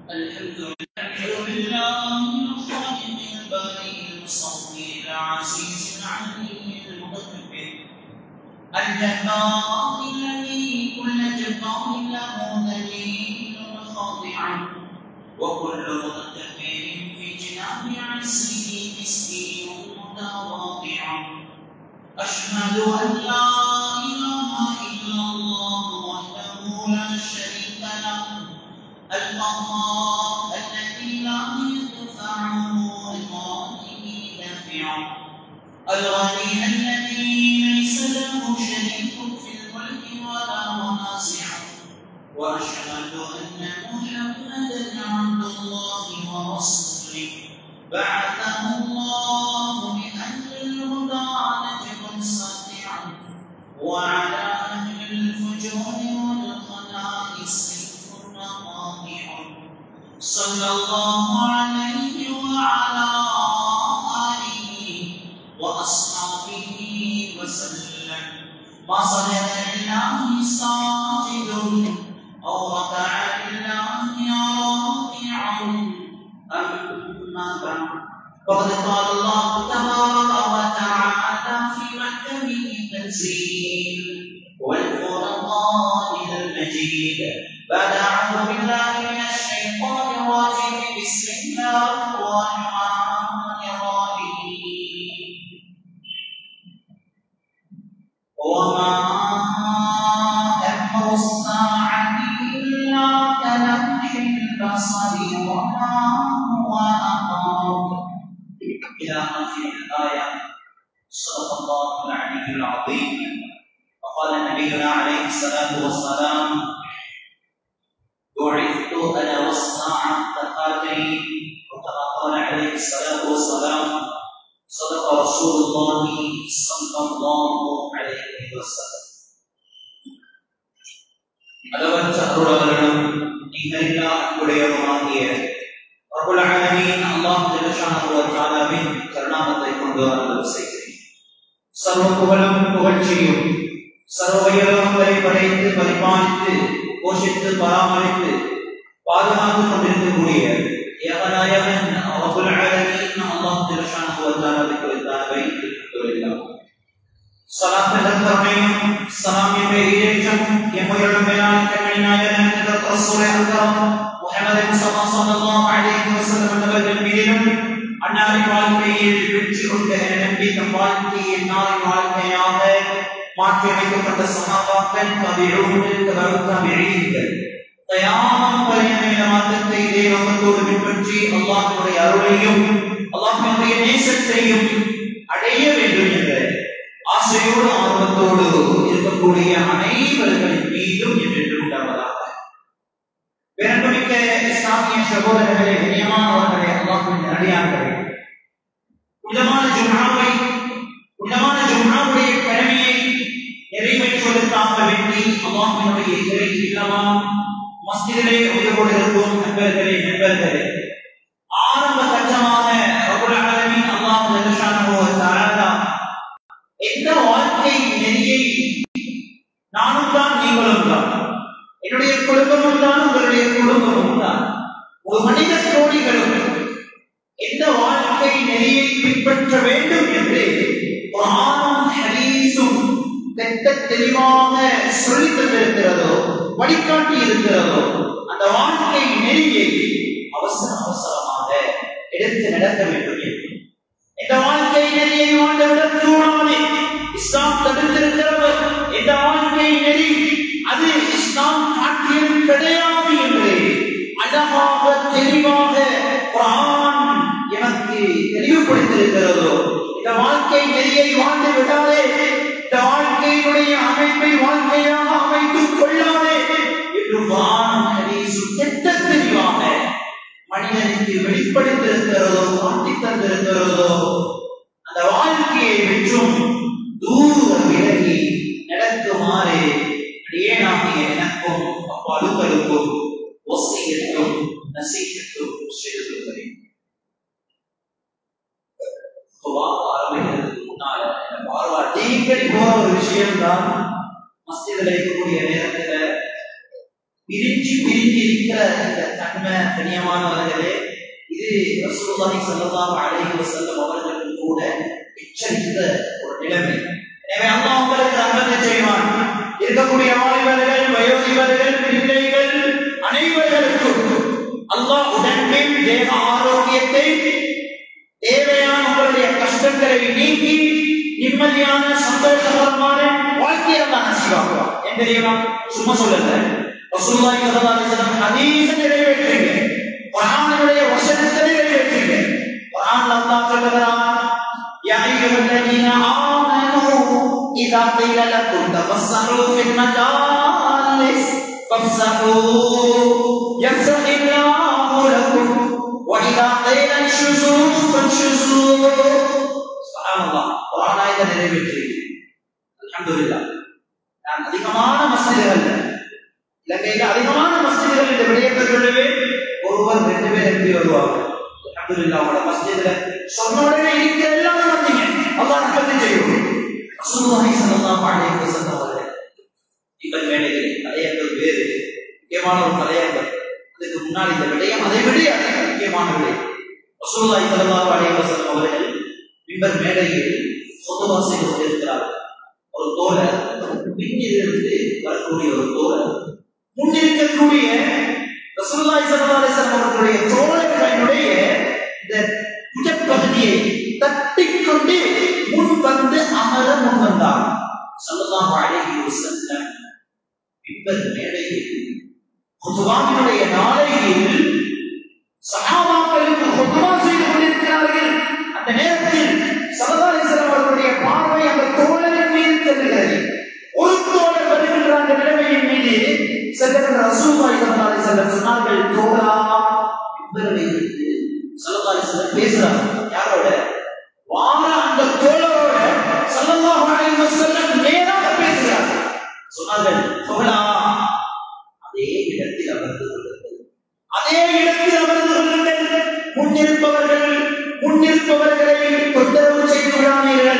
الحمد لله الخالق البارئ المصور العزيز العليم المتكبر الجبار الذي كل جبار له دليل وخاضع وكل متكبر في جناب عزه مسكين متواضع أشهد أن لا إله إلا الله وحده لا شريك له القهار الذي لا يدفعه لقائه دافع الغني الذي ليس له شريك في الملك ولا منازع وأشهد أن محمدا عبد الله ورسوله بعثه الله لأهل الهدى نجما ساطعا وعلى أهل الفجور والخنائس صلى الله عليه وعلى آله وأصحابه وسلم ما صدق لله ساجد أو ركع لله راكع أما بعد فقد قال الله تبارك وتعالى في محكمه التنزيل والفرقان المجيد بعد أعوذ بالله من الشيطان الرجيم بسم الله الرحمن الرحيم وما أمر الساعة إلا كلمح البصر وما هو أقرب إلى آخر الآية صدق الله العلي العظيم وقال نبينا عليه الصلاة والسلام بعثت أنا والساعة كهاتين وكما قال عليه الصلاة والسلام صدق رسول الله صلى الله عليه وسلم அளவற்ற அருளாளனும் நிகரில்லா அன்புடையவனுமாகிய ரப்புல் ஆலமீன் அல்லாஹ் ஜல்லஷானஹு வ தஆலாவின் கருணாமத்தை கொண்டு அருள் செய்கிறேன். சர்வ புகழும் புகழ்ச்சியும் சர்வ உயரங்களை படைத்து பரிபாலித்து போஷித்து பராமரித்து பாதுகாத்து கொண்டிருக்கக்கூடிய ஏகநாயகன் ரப்புல் ஆலமீன் அல்லாஹ் ஜல்லஷானஹு வ தஆலாவுக்கு அல்ஹம்துலில்லாஹ். ஸலாத்துல் கரீம் ஸலாமின் பேரேற்றம் எம்முயிரும் மேலான கண்மணிநாயகன் ஹஜ்ரத் ரசூல் அக்ரம் முஹம்மது முஸ்தபா ஸல்லல்லாஹு அலைஹி வஸல்லம் அவர்கள் மீதும் அன்னாரின் வாழ்க்கையில் வெற்றி கொண்ட நபி தம் வாழ்க்கையை நாளின் வாழ்க்கையாக மாற்றி அமைக்கப்பட்ட சஹாபாக்கள் தபிஊன்கள் தபிஈன்கள் கயாமத் வரையிலான மார்க்கத்தை இதே நோக்கத்தோடு பின்பற்றி அல்லாஹ்வுடைய அருளையும் அல்லாஹ்வுடைய நேசத்தையும் அடைய வேண்டும் என்ற ஆசையோடு ஆர்வத்தோடு இருக்கக்கூடிய அனைவர்களின் மீதும் என்றென்றும் உண்டாவதாக. பேரன்புமிக்க இஸ்லாமிய சகோதரர்களே, கண்ணியமானவர்களே, அல்லாஹ்வின் அடியார்களே, புனிதமான ஜும்ஆவுடைய கடமையை நிறைவேற்றுவதற்காக வேண்டி அல்லாஹ்வினுடைய இறை இல்லமாம் மஸ்ஜிதிலே ஒன்றுகூடி இருக்கும் நண்பர்களே, ஆரம்ப கட்டமாக ரப்புல் ஆலமீன் அல்லாஹ் ஜல்லஷானஹு வ தஆலா எந்த வாழ்க்கை நெறியை நானும் தான் நீங்களும் தான், என்னுடைய குடும்பமும் தான் உங்களுடைய குடும்பமும் தான், ஒரு மனித கோடிகளும் எந்த வாழ்க்கை நெறியை பின்பற்ற வேண்டும் என்று குர்ஆனும் ஹதீஸும் தெளிவாக சொல்லித் தந்திருக்கிறதோ வழிகாட்டி இருக்கிறதோ அந்த வாழ்க்கை நெறியை அவசரமாக எடுத்து நடக்க வேண்டும் என்று, இந்த வாழ்க்கை நெறியை வாழ்ந்துவிடக் கூடாது, இஸ்லாம் தடுத்திருக்கிறது, இந்த வாழ்க்கை நெறி அது இஸ்லாம் காட்டியது கிடையாது என்று அழகாக தெளிவாக குர்ஆன் எனக்கு தெளிவுபடுத்தியிருக்கிறதோ, இந்த வாழ்க்கை நெறியை வாழ்ந்து விடாதே, இந்த வாழ்க்கையினுடைய அமைப்பை வாழ்க்கையாக அமைத்துக் கொள்ளாதே என்று குர்ஆனும் ஹதீஸும் தெளிவாக மனிதனுக்கு வெளிப்படுத்தியிருக்கிறதோ காட்டி தந்திருக்கிறதோ அந்த வாழ்க்கையை விற்றும் தூர விலகி நடக்குமாறு அடியேனாகிய எனக்கும் அப்பாலுக்கும் வசியத்தும் நசீஹத்தும் செய்திருக்கிறேன். ஆரம்பிக்கிறதுக்கு முன்னால அடிக்கடி போற ஒரு விஷயம் தான் மஸ்ஜிதில் இருக்கக்கூடிய நேரத்துல பிரிஞ்சு இருக்கிற இந்த தன்மை கண்ணியமானவர்களே, இது ரசூலுல்லாஹி ஸல்லல்லாஹு அலைஹி வஸல்லம் அவர்களுக்கு கூட எச்சரித்த ஒரு நிலைமை. எனவே அல்லாஹ் உங்களுக்கு ரஹ்மத் செய்வான். இருக்கக்கூடிய வாலிபர்கள், வயோதிபர்கள், பிள்ளைகள் அனைவருக்கும் அல்லாஹ் உடனே தேக ஆரோக்கியத்தை, தேவையான உங்களுடைய கஷ்டங்களை நீக்கி நிம்மதியான சந்தோஷகரமான வாழ்க்கையை அல்லாஹ் நசீபாக்குவான். ஏன் தெரியுமா? சும்மா சொல்லல, ரசூலுல்லாஹி ஸல்லல்லாஹு அலைஹி வஸல்லம் ஹதீஸை நிறைவேற்றுங்க, குர்ஆனுடைய வசனத்தை நிறைவேற்றுங்க. குர்ஆன்ல அல்லாஹ் சொல்கிறான், யா அய்யுஹல்லதீன ஆமனூ இதா கீல லக்கும் தஃபஸ்ஸஹூ ஃபில் மஜாலிஸ் ஃபஃப்ஸஹூ யஃப்ஸஹில்லாஹு லக்கும் வ இதா கீல இன்ஷுஸூ ஃபன்ஷுஸூ. சுப்ஹானல்லாஹ், குர்ஆன் ஆயத்தை நிறைவேற்றுங்க. அல்ஹம்துலில்லாஹ். நான் அதிகமான மஸ்ஜிதுகள்ல, இலங்கையில அதிகமான மஸ்ஜிதுகள் இந்த விடயத்தை சொல்லவே ஒருவர் 2 பேர் எழுதி வருவாங்க. அல்ஹம்துலில்லாஹ், அவங்களோட மஸ்ஜிதுல சொன்ன உடனே இருக்கிற எல்லாரும் வந்தீங்க, அல்லாஹ் ரஹ்மத் செய்யும். ரசூலுல்லாஹி ஸல்லல்லாஹு அலைஹி வஸல்லம் அவர்கள் இப்ப மேடையில் தலையங்கள் வேறு முக்கியமான ஒரு தலையங்கள். அதுக்கு முன்னாடி இந்த விடயம் அதை விட முக்கியமான விடயம். ரசூலுல்லாஹி ஸல்லல்லாஹு அலைஹி வஸல்லம் அவர்கள் மிம்பர் மேடையில் ஹுதுபா செய்து கொண்டிருக்கிறார்கள். ஒரு தோழர், பின்னிலிருந்து வரக்கூடிய ஒரு தோழர், முன்னிருக்கக்கூடிய ரசூலுல்லாஹி ஸல்லல்லாஹு அலைஹி வஸல்லம் அவர்களுடைய தோழர்களுடைய இந்த புஜப்பகுதியை தட்டிக்கொண்டு முன் வந்து அமர முன் வந்தார். ஸல்லல்லாஹு அலைஹி வஸல்லம் மிம்பர் மேடையில் ஹுதுபாவினுடைய நாளையில் சஹாபாக்களுக்கு ஹுதுபா செய்து கொண்டிருக்கிறார்கள். அந்த நேரத்தில் ஸல்லல்லாஹு அலைஹி வஸல்லம் அவர்களுடைய பார்வை அந்த தோழரின் மீது செல்கிறது. ஒரு தோழர் வருகின்ற அந்த நிலைமையின் மீது செல்கிற ரசூலுல்லாஹி ஸல்லல்லாஹு அலைஹி வஸல்லம் சொன்னார்கள், தோழா, மிம்பரில் ஸல்லல்லாஹு அலைஹி வஸல்லம் பேசுறாங்க. யாரோட? வார அந்த தோழரோட ஸல்லல்லாஹு அலைஹி வஸல்லம் நேராக பேசுகிறார். சொன்னார்கள், தோழா, அதே இடத்தில் அமர்ந்து கொள்ளுங்கள், அதே இடத்தில் அமர்ந்து கொள்ளுங்கள். முன்னிருப்பவர்களை தொந்தரவு செய்து விடாதீர்கள்,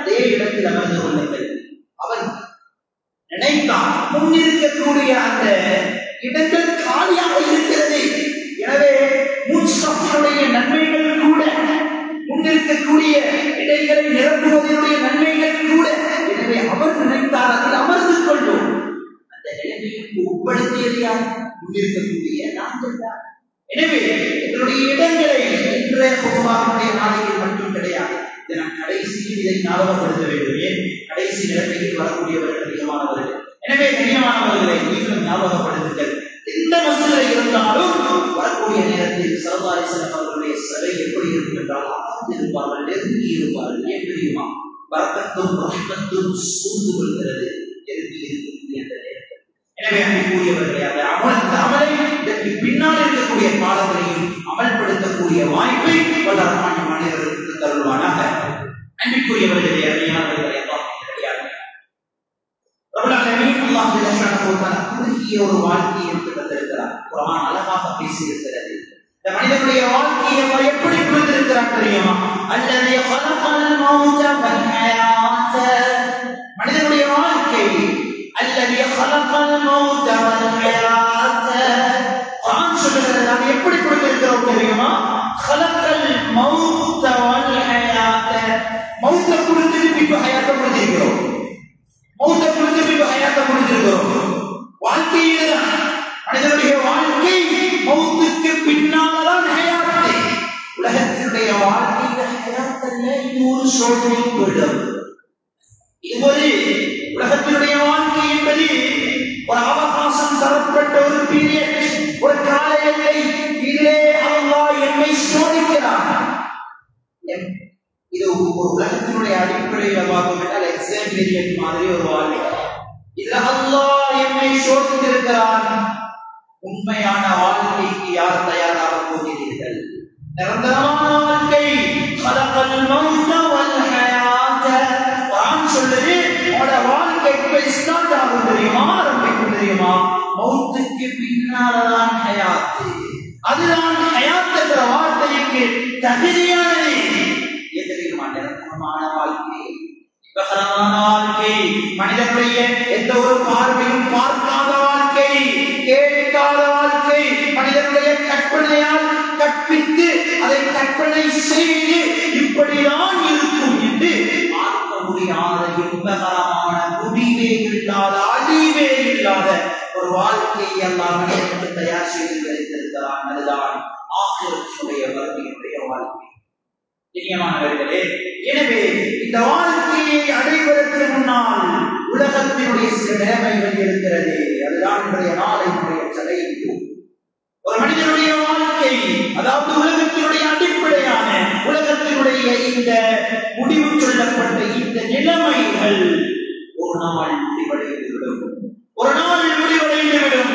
அதே இடத்தில் அமர்ந்து கொள்ளுங்கள். அவன் நினைத்தான், முன்னிருக்கக்கூடிய அந்த இடங்கள் காலியாக இருக்கிறது, எனவே முன்சஃபுடைய நன்மைகள் கூட, முன்னிருக்கக்கூடிய இடைகளை நிரப்புவதனுடைய நன்மைகள் கூட, எனவே அவர் நினைத்தார் அதில் அமர்ந்து கொள்வோம். அந்த நிலைமைக்கு உட்படுத்தியது யார்? முன்னிருக்கக்கூடிய நாங்கள் தான். எனவே எங்களுடைய இடங்களை இன்றைய ஹுதுபாவுடைய நாளையில் மட்டும் கிடையாது, இதை நாம் கடைசியில் இதை ஞாபகப்படுத்த வேண்டும். ஏன்? கடைசி நிலைமையில் வரக்கூடியவர்கள் அதிகமானவர்கள். எனவே கண்ணியமானவர்களை நீங்களும் ஞாபகப்படுத்துங்கள். எந்த மஸ்ஜிதில் இருந்தாலும் வரக்கூடிய நேரத்தில் ஸல்லல்லாஹு அலைஹி வஸல்லம் அவர்களுடைய சிலை எப்படி இருக்கும் என்றால் அமர்ந்து இருப்பார்கள், நெருங்கி இருப்பார்கள். ஏன் தெரியுமா? பரக்கத்தும் ரஹ்மத்தும் சூழ்ந்து கொள்கிறது நெருங்கி இருக்கக்கூடிய அந்த நேரத்தில். எனவே அன்புக்குரியவர்களே, அந்த அமலை இதற்கு பின்னால் இருக்கக்கூடிய காலங்களையும் அமல்படுத்தக்கூடிய வாய்ப்பை வல்ல ரஹ்மான் மனிதர்களுக்கு தருவானாக. அன்புக்குரியவர்களே, அருமையானவர்களே, ஒரு வாழ்க்கையை எடுத்து வந்திருக்கிறார். குர்ஆன் அழகாக பேசியிருக்கிறது. இந்த மனிதனுடைய வாழ்க்கையை எப்படி புரிந்திருக்கிறார் தெரியுமா? அல்லது خلقல் மௌத வல் ஹயாத, மனிதனுடைய வாழ்க்கை அல்லது خلقல் மௌத வல் ஹயாத. குர்ஆன் சொல்லுகிறது, நாம் எப்படி புரிந்திருக்கிறோம் தெரியுமா? خلقல் மௌத வல் ஹயாத, மௌத்தை குறித்து பின்பு ஹயாத்தை புரிந்திருக்கிறோம், மௌத்தை குறித்து பின்பு ஹயாத்தை புரிந்திருக்கிறோம். வாழ்க்கையில் மனிதனுடைய வாழ்க்கை மௌத்துக்கு பின்னால்தான் ஹயாத்தை. உலகத்தினுடைய வாழ்க்கையில் ஹயாத்தல்ல, இது ஒரு சோதனை பீடம். இது ஒரு உலகத்தினுடைய வாழ்க்கை என்பது ஒரு அவகாசம் தரப்பட்ட ஒரு பீரியட், ஒரு கால எல்லை. இதிலே அல்லாஹ் என்னை சோதிக்கிறான். இது ஒரு உலகத்தினுடைய அடிப்படையில் பார்க்கப்பட்டால் எக்ஸாம் பீரியட் மாதிரி ஒரு வாழ்க்கை. இதுல அல்லாஹ் என்னை சோதித்திருக்கிறான். உண்மையான வாழ்க்கைக்கு யார் தயாராக போகிறீர்கள்? நிரந்தரமான வாழ்க்கை, خلقல் மௌத வல் ஹயாத. குர்ஆன் சொல்லுது, உங்களோட வாழ்க்கை எப்ப ஸ்டார்ட் ஆகும் தெரியுமா? ஆரம்பிக்கும் தெரியுமா? மௌத்துக்கு பின்னால்தான் ஹயாத். அதுதான் ஹயாத் என்ற வார்த்தைக்கு தகுதியானது. தெரியுமா? நிரந்தரமான வாழ்க்கை, வாழ்க்கை, மனிதனுடைய எந்த ஒரு பார்வை இப்படிதான் இருக்கும் என்று பார்க்க முடியாத இன்பகரமான முடிவே இல்லாத அழிவே இல்லாத ஒரு வாழ்க்கையை அல்லாஹ் நமக்கு தயார் செய்து வைத்திருக்கிறான். அதுதான் ஆகிரத்தினுடைய வறுமையுடைய வாழ்க்கை. இனியமானவர்களே, எனவே இந்த வாழ்க்கையை அடைவதற்கு முன்னால் உலகத்தினுடைய சில நிலைமைகள் இருக்கிறது. அதுதான் இன்றைய நாளையுடைய தலைப்பு. ஒரு மனிதனுடைய வாழ்க்கை, அதாவது உலகத்தினுடைய அடிப்படையான உலகத்தினுடைய இந்த முடிவு சொல்லப்பட்ட இந்த நிலைமைகள் ஒரு நாள் முடிவடைந்துவிடும். ஒரு நாள் முடிவடைந்துவிடும்.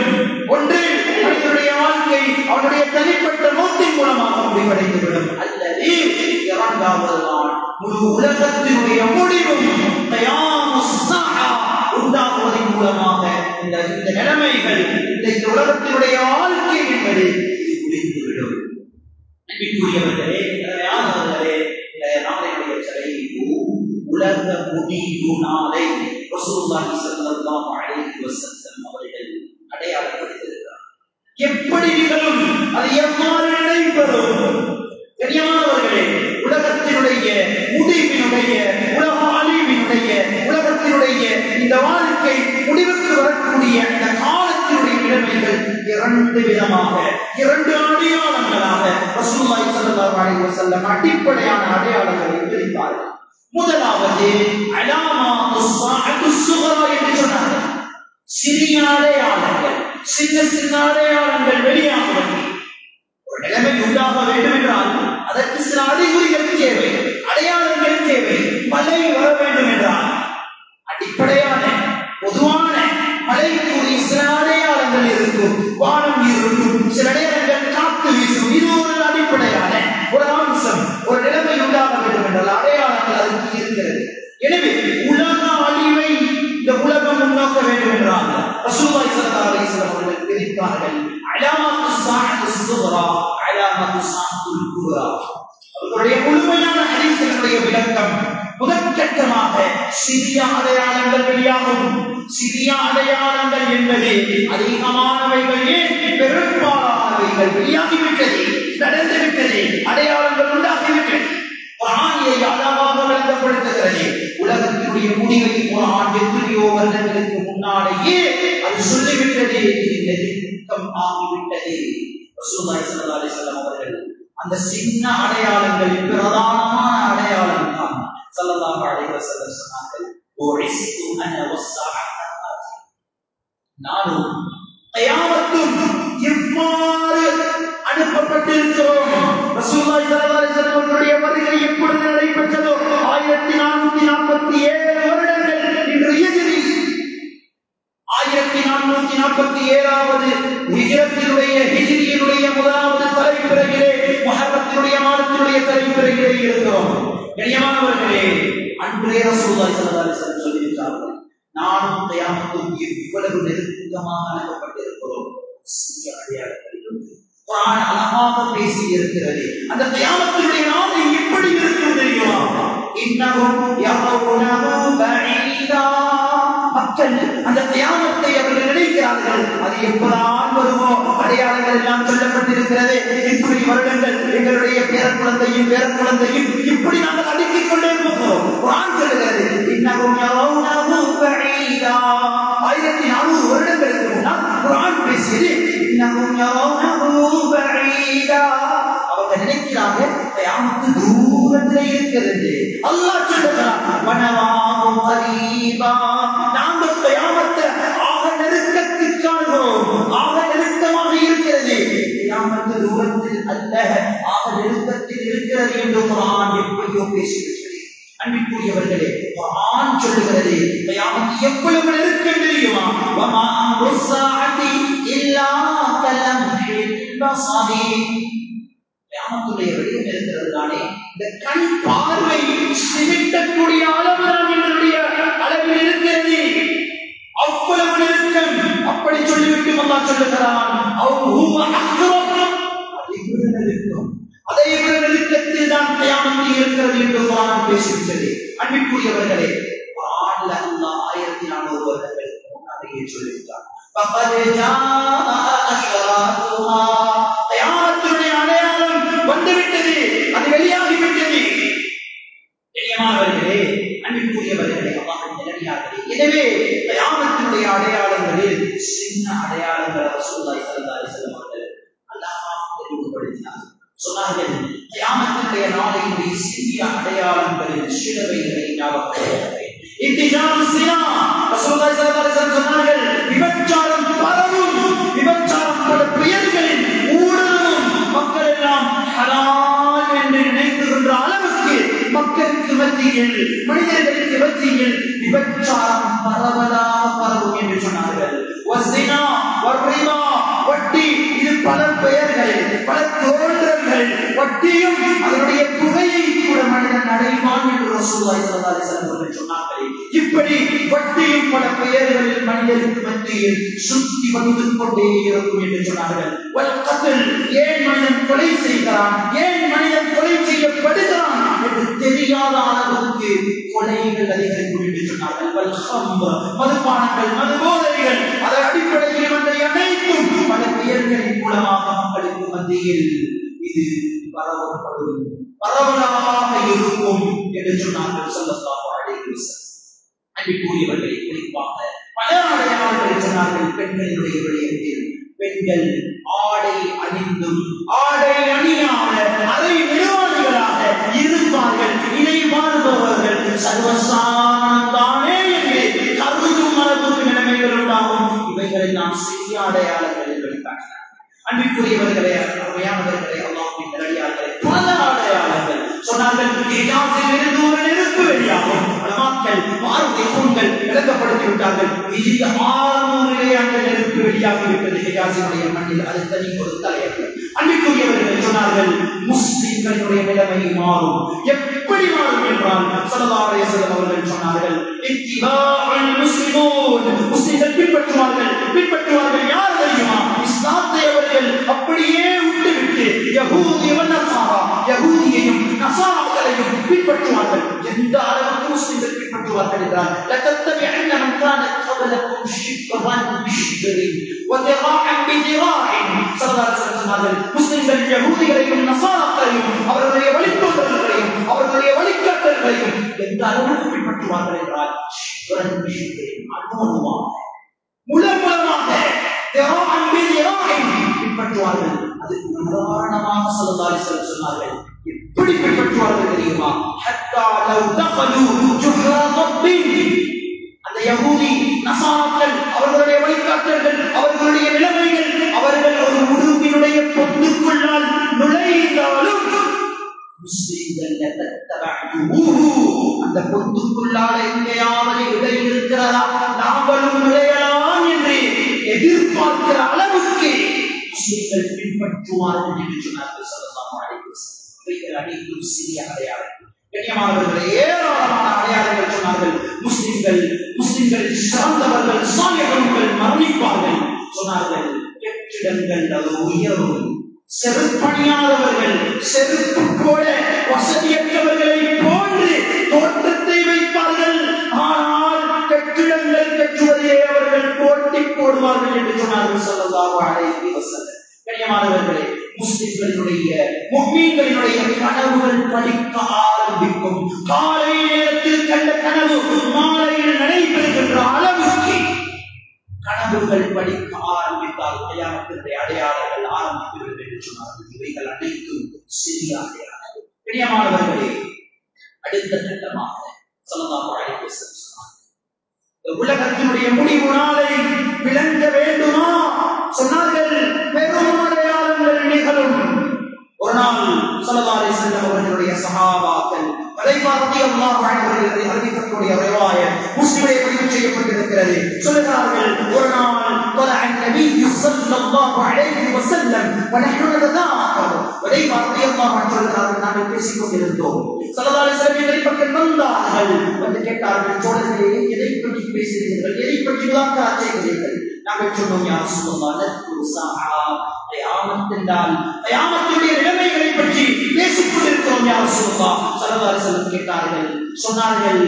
ஒன்று மனிதனுடைய வாழ்க்கை அவனுடைய தனிப்பட்ட மௌத்தின் மூலமாக முடிவடைந்துவிடும், அல்லது இரண்டாவது நாள் முழு உலகத்தினுடைய முடிவும் உண்டாகுவதன் மூலமாக இந்த நிலைமைகள், இந்த உலகத்தினுடைய வாழ்க்கை என்பது முடிந்துவிடும். அன்பிற்குரியவர்களே, நிறையானவர்களே, இந்த நாளையுடைய தலைப்பு உலக முடிவு நாளை ரசூலுல்லாஹி ஸல்லல்லாஹு அலைஹி வஸல்லம் அவர்கள் அடையாளப்படுத்தியிருக்கிறார். எப்படி நிகழும், அது எவ்வாறு நடைபெறும்? கண்ணியமானவர்களே, உலகத்தினுடைய முடிவினுடைய, உலக அழிவினுடைய, உலகத்தினுடைய இந்த வாழ்க்கை முடிவுக்கு வரக்கூடிய இந்த காலத்தினுடைய நிலைமைகள் இரண்டு விதமாக, இரண்டு அடையாளங்களாக ரசூலுல்லாஹி ஸல்லல்லாஹு அலைஹி வஸல்லம் அடிப்படையான அடையாளங்களை பிரித்தார்கள். முதலாவது அலாமாத்துஸ் ஸாஅத்துஸ் ஸுக்ரா என்று சொன்னார்கள். சிறிய அடையாளங்கள், சின்ன சின்ன அடையாளங்கள் வெளியாகுவது. ஒரு நிலைமை உண்டாக வேண்டும் என்றால் அதற்கு சில அறிகுறிகள் தேவை, அடையாளங்கள் தேவை. மழை வர வேண்டும் என்றால் அடிப்படையான பொதுவான மழைக்குரிய சில அடையாளங்கள் இருக்கும். வானம் இருக்கும், சில நேரங்கள் காத்து வீசும். இது ஒரு அடிப்படையான ஒரு அம்சம். ஒரு நிலைமை உண்டாக வேண்டும் என்றால் அடையாளங்கள் அதுக்கு இருக்கிறது. எனவே உலக அழிவை இந்த உலகம் முன்னோக்க வேண்டும் என்றால் ரசூலுல்லாஹி ஸல்லல்லாஹு அலைஹி வஸல்லம் அவர்கள் பிரித்தார்கள். அலாமாத்துஸ் ஸாஅத்துஸ் ஸுக்ரா, அலாமாத்துஸ் ஸாஅத்துல் குப்ரா. அவர்களுடைய முழுமையான ஹதீஸ்களுடைய விளக்கம் முதற்கட்டமாக சிறிய அடையாளங்கள் வெளியாகும். சிறிய அடையாளங்கள் என்பது அதிகமானவைகள், ஏன் பெரும்பாலானவைகள் வெளியாகிவிட்டது, நடந்துவிட்டது, அடையாளங்கள் உண்டாகிவிட்டது. குர்ஆனிலே யாராவது விளக்கப்படுத்துகிறது. உலகத்தினுடைய முடிவை குர்ஆன் எத்தனையோ வருடங்களுக்கு முன்னாலேயே அது சொல்லிவிட்டது, நெருக்கம் ஆகிவிட்டது. ரசூலுல்லாஹி ஸல்லல்லாஹு அலைஹி வஸல்லம் அவர்கள் அந்த சின்ன அடையாளங்களின் பிரதானமான அடையாளம் தான் ஸல்லல்லாஹு அலைஹி வஸல்லம் சொன்னார்கள், உஇஸ்து அன வஸ்ஸாஅத், நானும் கியாமத்தும் எவ்வாறு அனுப்பப்பட்டிருக்கிறோம். ரசூலுல்லாஹி ஸல்லல்லாஹு அலைஹி வஸல்லம் அவர்களுடைய வருகை எப்பொழுது நடைபெற்றதோ 1447 வருடங்கள் இன்று ஹிஜ்ரி 1447வது ஹிஜ்ரியினுடைய முதலாவது தலைப்பிறகிலே முஹர்ரத்தினுடைய மாதத்தினுடைய தலைப்பிறகிலே இருக்கிறோம். கண்ணியமானவர்களே, அன்றே ரசூலுல்லாஹி ஸல்லல்லாஹு அலைஹி வஸல்லம் சொல்லியிருக்கிறார்கள், நானும் கியாமத்தும் எவ்வளவு நெருக்கமாக அனுப்பப்பட்டிருக்கிறோம். சிறிய அடையாளங்களிலிருந்து குர்ஆன் அழகாக பேசி இருக்கிறது. அந்த கியாமத்தினுடைய நாள் எப்படி இருக்கும் தெரியுமா? இன்னஹும் யரவுனஹு பஈதா. மக்கள் அந்த கியாமத்தை அவர்கள் நினைக்கிறார்கள், அது எப்பதான் வருமோ? அடையாளங்கள் எல்லாம் சொல்லப்பட்டிருக்கிறது. இப்படி வருடங்கள் எங்களுடைய பேரக்குழந்தையும் பேரக்குழந்தையும் இப்படி நாங்கள் அடுக்கிக் கொண்டே போகிறோம். குர்ஆன் சொல்லுகிறது, இன்னஹும் யரவுனஹு பஈதா. 1400 வருடங்களுக்கு முன்னால் குர்ஆன் பேசியது இன்னஹும் யரவுனஹு பஈதா. அவர்கள் நினைக்கிறாங்க கியாமத்து தூரத்திலே இருக்கிறது. அல்லாஹ் சொல்லுகிறான், வனராஹு கரீபா. நாங்கள் கியாமத்தை ஆக நெருக்கத்தில் காண்கிறோம், ஆக நெருக்கமாக இருக்கிறது. கியாமத்து தூரத்தில் அல்ல, ஆக நெருக்கத்தில் இருக்கிறது என்று குர்ஆன் எப்படியோ பேசிவிட்டது. அன்பிற்குரியவர்களே, குர்ஆன் சொல்லுகிறது கியாமத் எவ்வளவு நெருக்கம் தெரியுமா? வமா அம்ருஸ்ஸாஅதி இல்லா கலம்ஹில் பஸரி. கியாமத்துடைய வெளியம் இருக்கிறது தானே, இந்த கண் பார்வை சிமிட்டக்கூடிய அளவுதான் என்னுடைய அளவில் இருக்கிறது. அவ்வளவு நெருக்கம். அப்படி சொல்லிவிட்டு அல்லாஹ் சொல்லுகிறான், அதை விட நெருக்கத்தில் தான் கியாமத் இருக்கிறது என்று குர்ஆன் பேசிவிட்டது. அன்பிற்குரியவர்களே, குர்ஆன்ல அல்லாஹ் 1400 வருடங்களுக்கு முன்னாடியே சொல்லிவிட்டார், ஃபகத் ஜாஅ அஷ்ராத்துஹா. கியாமத்துடைய அடையாளம் வந்துவிட்டது, அது வெளியாகிவிட்டது. எனவே கியாமத்தினுடைய அடையாளங்களில் சின்ன அடையாளங்களை ரசூலுல்லாஹி ஸல்லல்லாஹு அலைஹி வஸல்லம் அவர்கள் அழகாக தெளிவுபடுத்தினார். சொன்னார்கள், கியாமத்தினுடைய நாளையினுடைய சிறிய அடையாளங்களில் சிலவைகளை ஞாபகப்படுத்துகிறேன். இத்திஜாரு ஸினா, ரசூலுல்லாஹி ஸல்லல்லாஹு அலைஹி வஸல்லம் சொன்னார்கள், விபச்சாரம் பரவும், விபச்சாரம் பல பெயர்களில் ஊடலும் மக்கள் எல்லாம் ஹலால் என்று நினைக்கின்ற அளவுக்கு மக்களுக்கு மத்தியில், மனிதர்களுக்கு மத்தியில் விபச்சாரம் பரவலாக பரவும் என்று சொன்னார்கள். வஸினா வர்ரிபா, வட்டி, இது பல பெயர்களில் பல தோன்றல்கள், வட்டியும் அதனுடைய புகையை கூட மனிதன் அடைவான் என்று ரசூலுல்லாஹி ஸல்லல்லாஹு அலைஹி வஸல்லம் அவர்கள் சொன்னார்கள். இப்படி வட்டியும் பல பெயர்களில் மனிதனுக்கு மத்தியில் சுத்தி வந்து கொண்டே இருக்கும் என்று சொன்னார்கள். வல் கத்ல், ஏன் மனிதன் கொலை செய்கிறான், ஏன் மனிதன் கொலை செய்யப்படுகிறான் என்று தெரியாத அளவுக்கு கொலைகள் அதிகரிக்கும் என்று சொன்னார்கள். வல் ஹம்ர், மதுபானங்கள், மதுபோதைகள், அதன் அடிப்படையில் வந்த அனைத்தும் பல பெயர்களின் மூலமாக மக்களுக்கு மத்தியில் இது பரவப்படும், பரவலாக இருக்கும் என்று சொன்னார்கள் ஸல்லல்லாஹு அலைஹி வஸல்லம். அன்பிற்குரியவர்களே, குறிப்பாக பல அடையாளங்களை சொன்னார்கள். பெண்களுடைய விடயத்தில் பெண்கள் ஆடை அணிந்தும் ஆடை அணியாத அரை நிர்வாணிகளாக இருப்பார்கள். இதை வாழ்பவர்கள் சர்வசாதாரணே என்று கருதும் அளவுக்கு நிலைமைகள் உண்டாகும். இவைகளை நாம் சிறிய அடையாளங்கள் என்று காட்டினார். அன்பிற்குரியவர்களே, அருமையானவர்களே, அல்லாஹ்வின் நல்லடியார்களே, பல அடையாளங்கள் சொன்னார்கள். இருந்து ஒரு நெருப்பு வெளியாகும். மக்கள் மாறுதல் விளக்கப்படுத்தி விட்டார்கள். 600 அந்த நெருப்பு வெளியாகிவிட்டது ஹிஜாஸினுடைய மண்ணில். அது தனி ஒரு தலையர்கள். அன்பிற்குரியவர்கள் சொன்னார்கள், முஸ்லிம்களுடைய நிலைமை மாறும். எப்படி மாறும் என்றால் ஸல்லல்லாஹு அலைஹி வஸல்லம் அவர்கள் சொன்னார்கள், இத்திபாஉல் முஸ்லிமூன், முஸ்லிம்கள் பின்பற்றுவார்கள். யார் தெரியுமா? இஸ்லாத்தை அவர்கள் அப்படியே விட்டுவிட்டு யஹூதியையும் நஸாராக்களையும் பின்பற்றுவார்கள். எந்த அளவுக்கு முஸ்லிம்கள் பின்பற்றுவார்கள் என்றால், லதத்தபிஅன்ன மன் கான கப்லகும் ஷிப்ரன் பிஷ்ரின் வதிராஅன் பிதிராஇன். ஸல்லல்லாஹு அலைஹி வஸல்லம் சொன்னார்கள், முஸ்லிம்கள் யஹூதிகளையும் நஸாராக்களையும் அவர்களுடைய வழித்தோன்றல்களையும் அவர்களுடைய வழிகாட்டல்களையும் எந்த அளவுக்கு பின்பற்றுவார்கள் என்றால், ஷிப்ரன் பிஷ்ரின், அனுமதியாக முலமுலமாக பின்பற்றுவார்கள். அதுக்கு உதாரணமாக ஸல்லல்லாஹு அலைஹி வஸல்லம் சொன்னார்கள், எப்படி பின்பற்றுவார்கள் தெரியுமா? ஹத்தா லவ் தഖலு ஜுஹ்ரா தப்பின், அந்த யஹூதி நஸாராக்கள் அவர்களுடைய வழிகாட்டல்கள் அவர்களுடைய நிலைமைகள், அவர்கள் ஒரு உடும்பினுடைய பொந்துக்குள்ளால் நுழைந்தாலும் முஸ்லிம்கள் அந்த பொந்துக்குள்ளால எங்கேயாவது இடை இருக்கிறதா, நாங்களும் நுழையலாம் என்று எதிர்பார்க்கிற அளவுக்கு முஸ்லிம்கள் பின்பற்றுவார்கள் என்று சொன்னார்கள் ஸல்லல்லாஹு அலைஹி வஸல்லம். இவைகள் அனைத்தும் சிறிய அடையாளங்கள். கண்ணியமானவர்களே, ஏராளமான அடையாளங்கள் சொன்னார்கள். முஸ்லிம்கள் சிறந்தவர்கள், சாலிஹ்கள் மரணிப்பார்கள் சொன்னார்கள். கெட்டிடங்கள் அது உயரும். செருப்பணியாதவர்கள், செருப்பு போட வசதியற்றவர்களை போன்று தோற்றத்தை வைப்பார்கள். ஆனால் கட்டிடங்கள் கட்டுவதே அவர்கள் போட்டி போடுவார்கள் என்று சொன்னார்கள் ஸல்லல்லாஹு அலைஹி வஸல்லம். கண்ணியமானவர்களே, முஸ்லிம்களுடைய முஃமின்களுடைய கனவுகள் பலிக்க ஆரம்பிக்கும். காலை நேரத்தில் கண்ட கனவு மாலையில் நடைபெறுகின்ற அளவுக்கு கனவுகள் பலிக்க ஆரம்பித்தால் கியாமத்தினுடைய அடையாளங்கள் ஆரம்பிக்கிறது என்று சொன்னார்கள். இவைகள் அனைத்தும் சிறிய அடையாளங்கள். கண்ணியமானவர்களே, அடுத்த கட்டமாக ஸல்லல்லாஹு அலைஹி வஸல்லம் சொன்னார்கள், உலகத்தினுடைய முடிவு நாளை விளங்க வேண்டுமா? சொன்னார்கள், பெரும் அடையாளங்கள் நிகழும். ஒரு நாள் ஸல்லல்லாஹு அலைஹி வஸல்லம் அவர்களுடைய சஹாபாக்கள் அறிவிக்கக்கூடிய ரிவாயத் முஸ்லிமிலே பதிவு செய்யப்பட்டிருக்கிறது. சொல்கிறார்கள், ஒரு நாள் طلع النبي صلى الله عليه وسلم ونحن نتذاكر. நாங்கள் பேசிக் கொண்டிருந்தோம். ஸல்லல்லாஹு அலைஹி வஸல்லம் எங்களை பக்கம் வந்தார்கள். வந்து கேட்டார்கள், தோழர்களே, எதை பற்றி பேசுகிறீர்கள், எதை பற்றி முதாக்கரா செய்கிறீர்கள்? நாங்கள் சொன்னோம், யா ரசூலல்லாஹ், நத்குரு ஸாஆ, கியாமத் என்றால் கியாமத்துடைய நிலைமைகளை பற்றி பேசிக் கொண்டிருக்கிறோம் யா ரசூலல்லாஹ். ஸல்லல்லாஹு அலைஹி வஸல்லம் கேட்டார்கள், சொன்னார்கள்,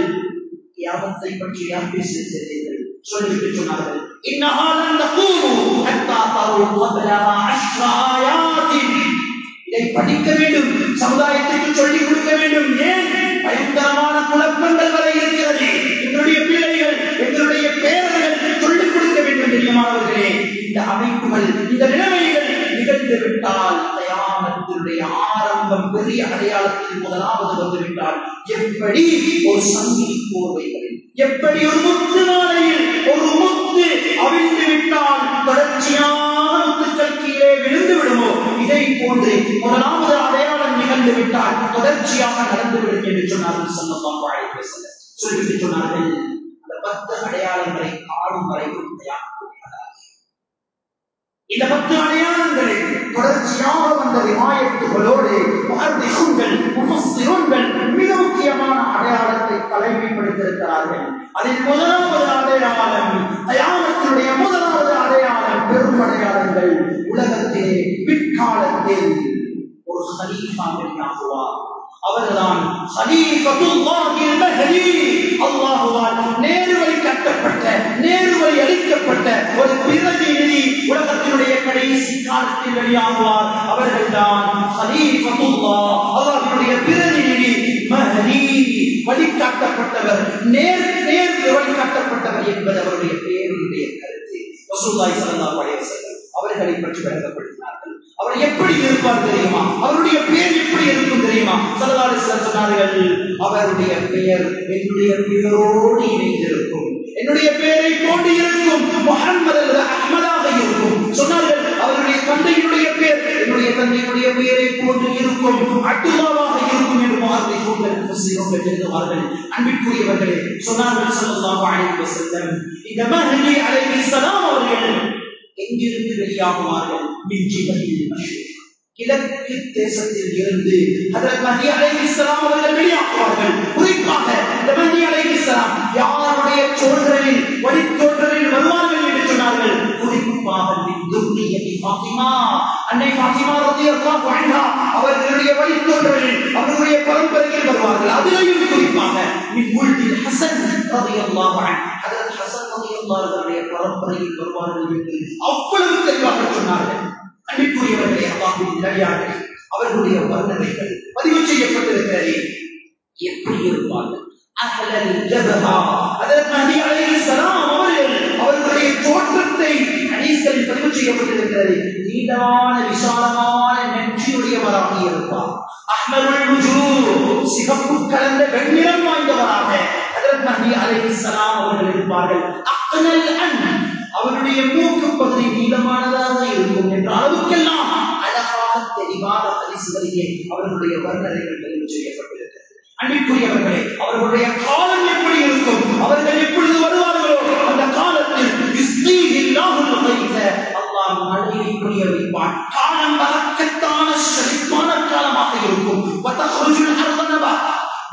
கியாமத்தை பற்றி யார் பேசுகிறீர்கள்? சொல்லிவிட்டு சொன்னார்கள், இன்னஹா லன் தகூமு ஹத்தா தரு கப்லஹா 10 ஆயாத்தின். இதை படிக்க வேண்டும், சமுதாயத்திற்கு சொல்லிக் கொடுக்க வேண்டும். ஏன்? பயங்கரமான குழப்பங்கள் வரை இருக்கிறது. எங்களுடைய பிள்ளைகள், எங்களுடைய கண்ணியமானவர்களே, இந்த அமைப்புகள், இந்த நிலைமைகள் நிகழ்ந்து விட்டால் கயாமத்தினுடைய ஆரம்பம் பெரிய அடையாளத்தில் முதலாவது வந்துவிட்டால் எப்படி ஒரு சங்கிலி கோர்வைகளில், எப்படி ஒரு முத்து மாலையில் ஒரு முத்து அவிழ்ந்து விட்டால் தொடர்ச்சியான முத்துக்கள் கீழே விழுந்து விடுமோ, இதை போன்று முதலாவது அடையாளம் நிகழ்ந்து விட்டால் தொடர்ச்சியாக நடந்துவிடும் என்று சொன்னார்கள் ஸல்லல்லாஹு அலைஹி வஸல்லம். சொல்லிவிட்டு சொன்னார்கள், அந்த 10 அடையாளங்களை காணும் வரைக்கும் தயார். இந்த 10 அடையாளங்களை தொடர்ச்சியாக வந்த ரிவாயத்துகளோடு முஹத்திஸுங்கள், முஃபஸ்ஸிருங்கள் மிக முக்கியமான அடையாளத்தை தலைமைப்படுத்தியிருக்கிறார்கள். அதில் முதலாவது அடையாளம், கயாமத்தினுடைய முதலாவது அடையாளம், பெரும் அடையாளங்கள். உலகத்திலே பிற்காலத்தில் ஒரு கலீஃபா வெளியாகுவார். அவர்தான் கலீஃபத்துல்லாஹில் மஹ்தி. அல்லாஹ்வால் நேர்வழி கட்டப்பட்ட, நேர்வழி அளிக்கப்பட்ட ஒரு பிரதிநிதி உலகத்தினுடைய கடைசி காலத்தில் வெளியாகுவார். அவர்கள்தான் கலீஃபத்துல்லாஹ், அல்லாஹ்வுடைய பிரதிநிதி மஹ்தி. வழிகாட்டப்பட்டவர், நேர் வழிகாட்டப்பட்டவர் என்பது அவருடைய பேருடைய கருத்து. ரசூலுல்லாஹி ஸல்லல்லாஹு அலைஹி வஸல்லம் அவர்களை பற்றி விளக்கப்படுத்தினார்கள். அவர் எப்படி இருப்பார் தெரியுமா? அவருடைய பெயர் எப்படி இருக்கும் தெரியுமா? ஸல்லல்லாஹு அலைஹி வஸல்லம் சொன்னார்கள், அவருடைய பெயர் என்னுடைய பெயரோடு இணைந்திருக்கும், என்னுடைய பெயரை போன்று இருக்கும், முஹம்மது அல்லது அஹ்மதாக இருக்கும். சொன்னார்கள், அவருடைய தந்தையினுடைய பெயர் என்னுடைய தந்தையினுடைய பெயரை போன்று இருக்கும், அப்துல்லாவாக இருக்கும் என்று முஃபஸ்ஸிருங்கள் எழுதுவார்கள். அன்பிற்குரியவர்களே, சொன்னார்கள் ஸல்லல்லாஹு அலைஹி வஸல்லம், இந்த மஹ்தி அலைஹிஸ்ஸலாம் அவர்கள் எங்கிருந்து வெளியாகுவார்கள்? கிழக்கு தேசத்தில் இருந்து ஹஜ்ரத் மஹ்தி அலைஹிஸ்ஸலாம் அவர்கள் வெளியாகுவார்கள். குறிப்பாக இந்த மஹ்தி அலைஹிஸ்ஸலாம் யாருடைய தோன்றலில், வழித்தோன்றலில் வருவார்கள் என்று சொன்னார்கள்? குறிப்பாக துர்ரிய்யத்தி ஃபாத்திமா, அன்னை ஃபாத்திமா ரலியல்லாஹு அன்ஹா அவர்களுடைய வழித்தோன்றலில், அவருடைய பரம்பரையில் வருவார்கள். அதிலேயும் குறிப்பாக மின் முல்தில் ஹஸன் ரலியல்லாஹு அன்ஹு, ஹஜ்ரத் ஹஸன் ரலியல்லாஹு அன்ஹுடைய பரம்பரையில் வருவார்கள் என்று அவ்வளவு தெளிவாக சொன்னார்கள். அன்பிற்குரியவர்களே, அல்லாஹ்வின் நல்லடியார்களே, அவர்களுடைய வர்ணனைகள் பதிவு செய்யப்பட்டிருக்கிறது. எப்படி இருப்பார்கள்? அஹ்லல் ஜபஹா, ஹஜ்ரத் மஹ்தி அலைஹிஸ்ஸலாம் அவர்களுடைய தோற்றத்தை ஹதீஸ்களில் பதிவு செய்யப்பட்டிருக்கிறது. நீளமான விசாலமான நெற்றியுடையவராக இருப்பார். அஹ்மருல் வுஜூஹ், சிவப்பு கலந்த வெண்ணிறம் வாய்ந்தவராக ஹஜ்ரத் மஹ்தி அலைஹிஸ்ஸலாம் அவர்கள் இருப்பார்கள். அக்னல் அன், அவருடைய மூக்கு பகுதி நீளமானதாக இருக்கும் என்ற அளவுக்கெல்லாம் அழகாக தெளிவான ஹதீஸ்களிலே அவர்களுடைய வர்ணனைகள் பதிவு செய்யப்பட்டிருக்கிறது. அன்பிற்குரியவர்களே, அவர்களுடைய காலம் எப்படி இருக்கும், அவர்கள் எப்பொழுது வருவார்களோ அந்த காலத்தில் அல்லாஹ் மழையை பொழிய வைப்பான். காலம் பரக்கத்தான செழிப்பான காலமாக இருக்கும்.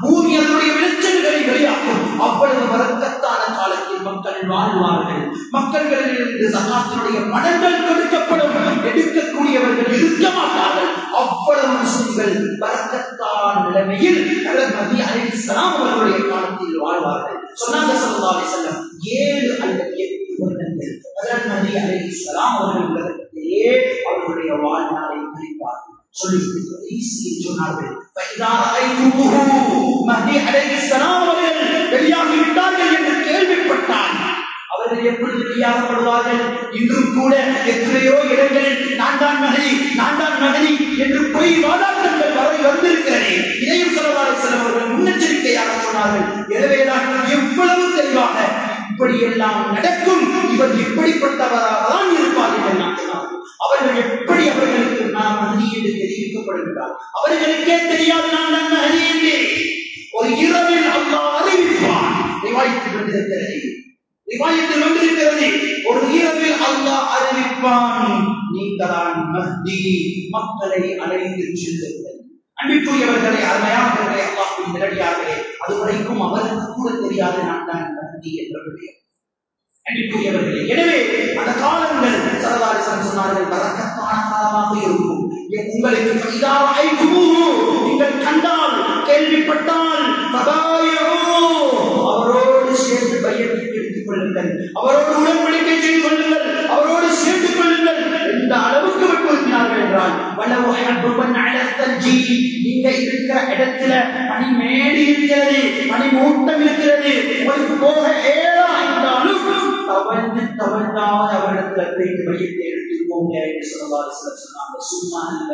பூமி அதனுடைய வெளிச்சங்களை வெளியாக்கும். அவ்வளவு பரக்கத்தான காலத்தில் மக்கள் வாழ்வார்கள். மக்களிடமிருந்து ஸகாத்தினுடைய பணங்கள் கொடுக்கப்படும். எடுக்கக்கூடியவர்கள் இருக்க மாட்டார்கள். அவ்வளவு முஸ்லிம்கள் பரக்கத்தான நிலைமையில் ஹஜ்ரத் மஹ்தி அலைஹிஸ்ஸலாம் அவர்களுடைய காலத்தில் வாழ்வார்கள். சொன்னாங்க ஸல்லல்லாஹு அலைஹி வஸல்லம், 7 அல்லது 8 வருடங்கள் ஹஜ்ரத் மஹ்தி அலைஹிஸ்ஸலாம் அவர்கள் உலகத்திலே அவர்களுடைய வாழ்நாளை கழிப்பார்கள். சொல்லிவிட்டு கடைசியில் சொன்னார்கள், மஹ்தி அலைஹிஸ்ஸலாம் அவர்கள் வெளியாகிவிட்டார்கள் என்று கேள்விப்பட்டால் அவர்கள் எப்பொழுது வெளியாகப்படுவார்கள்? இன்றும் கூட எத்தனையோ இடங்களில் நான் தான் மஹ்தி என்று பொய் வாதாட்டங்கள் வரை வந்திருக்கிறதே. இதையும் ஸல்லல்லாஹு அலைஹி வஸல்லம் அவர்கள் முன்னெச்சரிக்கையாக சொன்னார்கள். எனவேதான் எவ்வளவு தெளிவாக இப்படியெல்லாம் நடக்கும், இவர் இப்படிப்பட்டவராக தான் இருப்பார்கள் என்று சொன்னார்கள். அவர்கள் எப்படி அவர்களுக்கு நான் மஹ்தி என்று தெரிவிக்கப்படுகிறார்? அவர்களுக்கே தெரியாது நான் தான் மஹ்தி என்று. ஒரு இரவில் அல்லாஹ் அறிவிப்பான். ரிவாயத்தில் வந்திருக்கிறது, ஒரு இரவில் அல்லாஹ் அறிவிப்பான், நீங்களான் மஹ்தி, மக்களை அழைத்து செல்லுங்கள். அன்பிற்குரியவர்களே, அருமையானவர்களே, அல்லாஹ்வின் நல்லடியார்களே, அதுவரைக்கும் அவருக்கு கூட தெரியாது நான் தான் மஹ்தி என்ற விடயம். அன்பிற்குரியவர்களே, எனவே அந்த காலங்கள் ஸல்லல்லாஹு அலைஹி வஸல்லம் சொன்னார்கள், பரக்கத்தான காலமாக இருக்கும். உங்களுக்கு ஃபைதா ஐதுஹு, நீங்கள் கண்டால், கேள்விப்பட்டால், அவரோடு சேர்ந்து பையத்தை எடுத்துக் கொள்ளுங்கள், அவரோடு உடன்படிக்கை செய்து கொள்ளுங்கள், அவரோடு சேர்ந்து கொள்ளுங்கள். எந்த அளவுக்கு வற்புறுத்தினார்கள் என்றால், வலவு ஹப்புபன் அலா தல்ஜி, நீங்க இருக்கிற இடத்துல பனி மேடு இருக்கிறது, பனி மூட்டம் இருக்கிறது, உங்களுக்கு போக ஏறா என்றாலும் தவழ்ந்தாவது அவரிடத்தில் இடத்தை மையத்தை எடுத்துக்கோங்க என்று சொன்னாங்க. சும்மா இல்ல,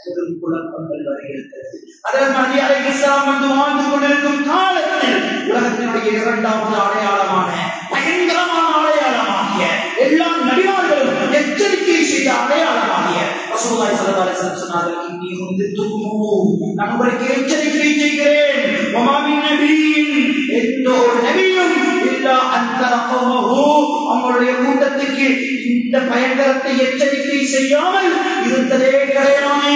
பெரும் குழப்பங்கள் வருகிறது. அதற்கு நபி அலைஹிஸ்ஸலாம் வந்து வாழ்ந்து கொண்டிருக்கும் காலத்தில் உலகத்தினுடைய இரண்டாவது அடையாளமான பயங்கரமான அடையாளமாகிய எல்லா நபிமார்களும் எச்சரிக்கை செய்த அடையாளமாகிய ரசூலுல்லாஹி ஸல்லல்லாஹு அலைஹி வஸல்லம் சொன்னார்கள், இன்னி உன்தித்துக்கும், நான் உங்களுக்கு எச்சரிக்கை செய்கிறேன். வமா மின் நபியின், எந்த ஒரு நபியும் இல்லா அன்தர கௌமஹு, அவங்களுடைய கூட்டத்துக்கு இந்த பயங்கரத்தை எச்சரிக்கை செய்யாமல் இருந்ததே கிடையாது.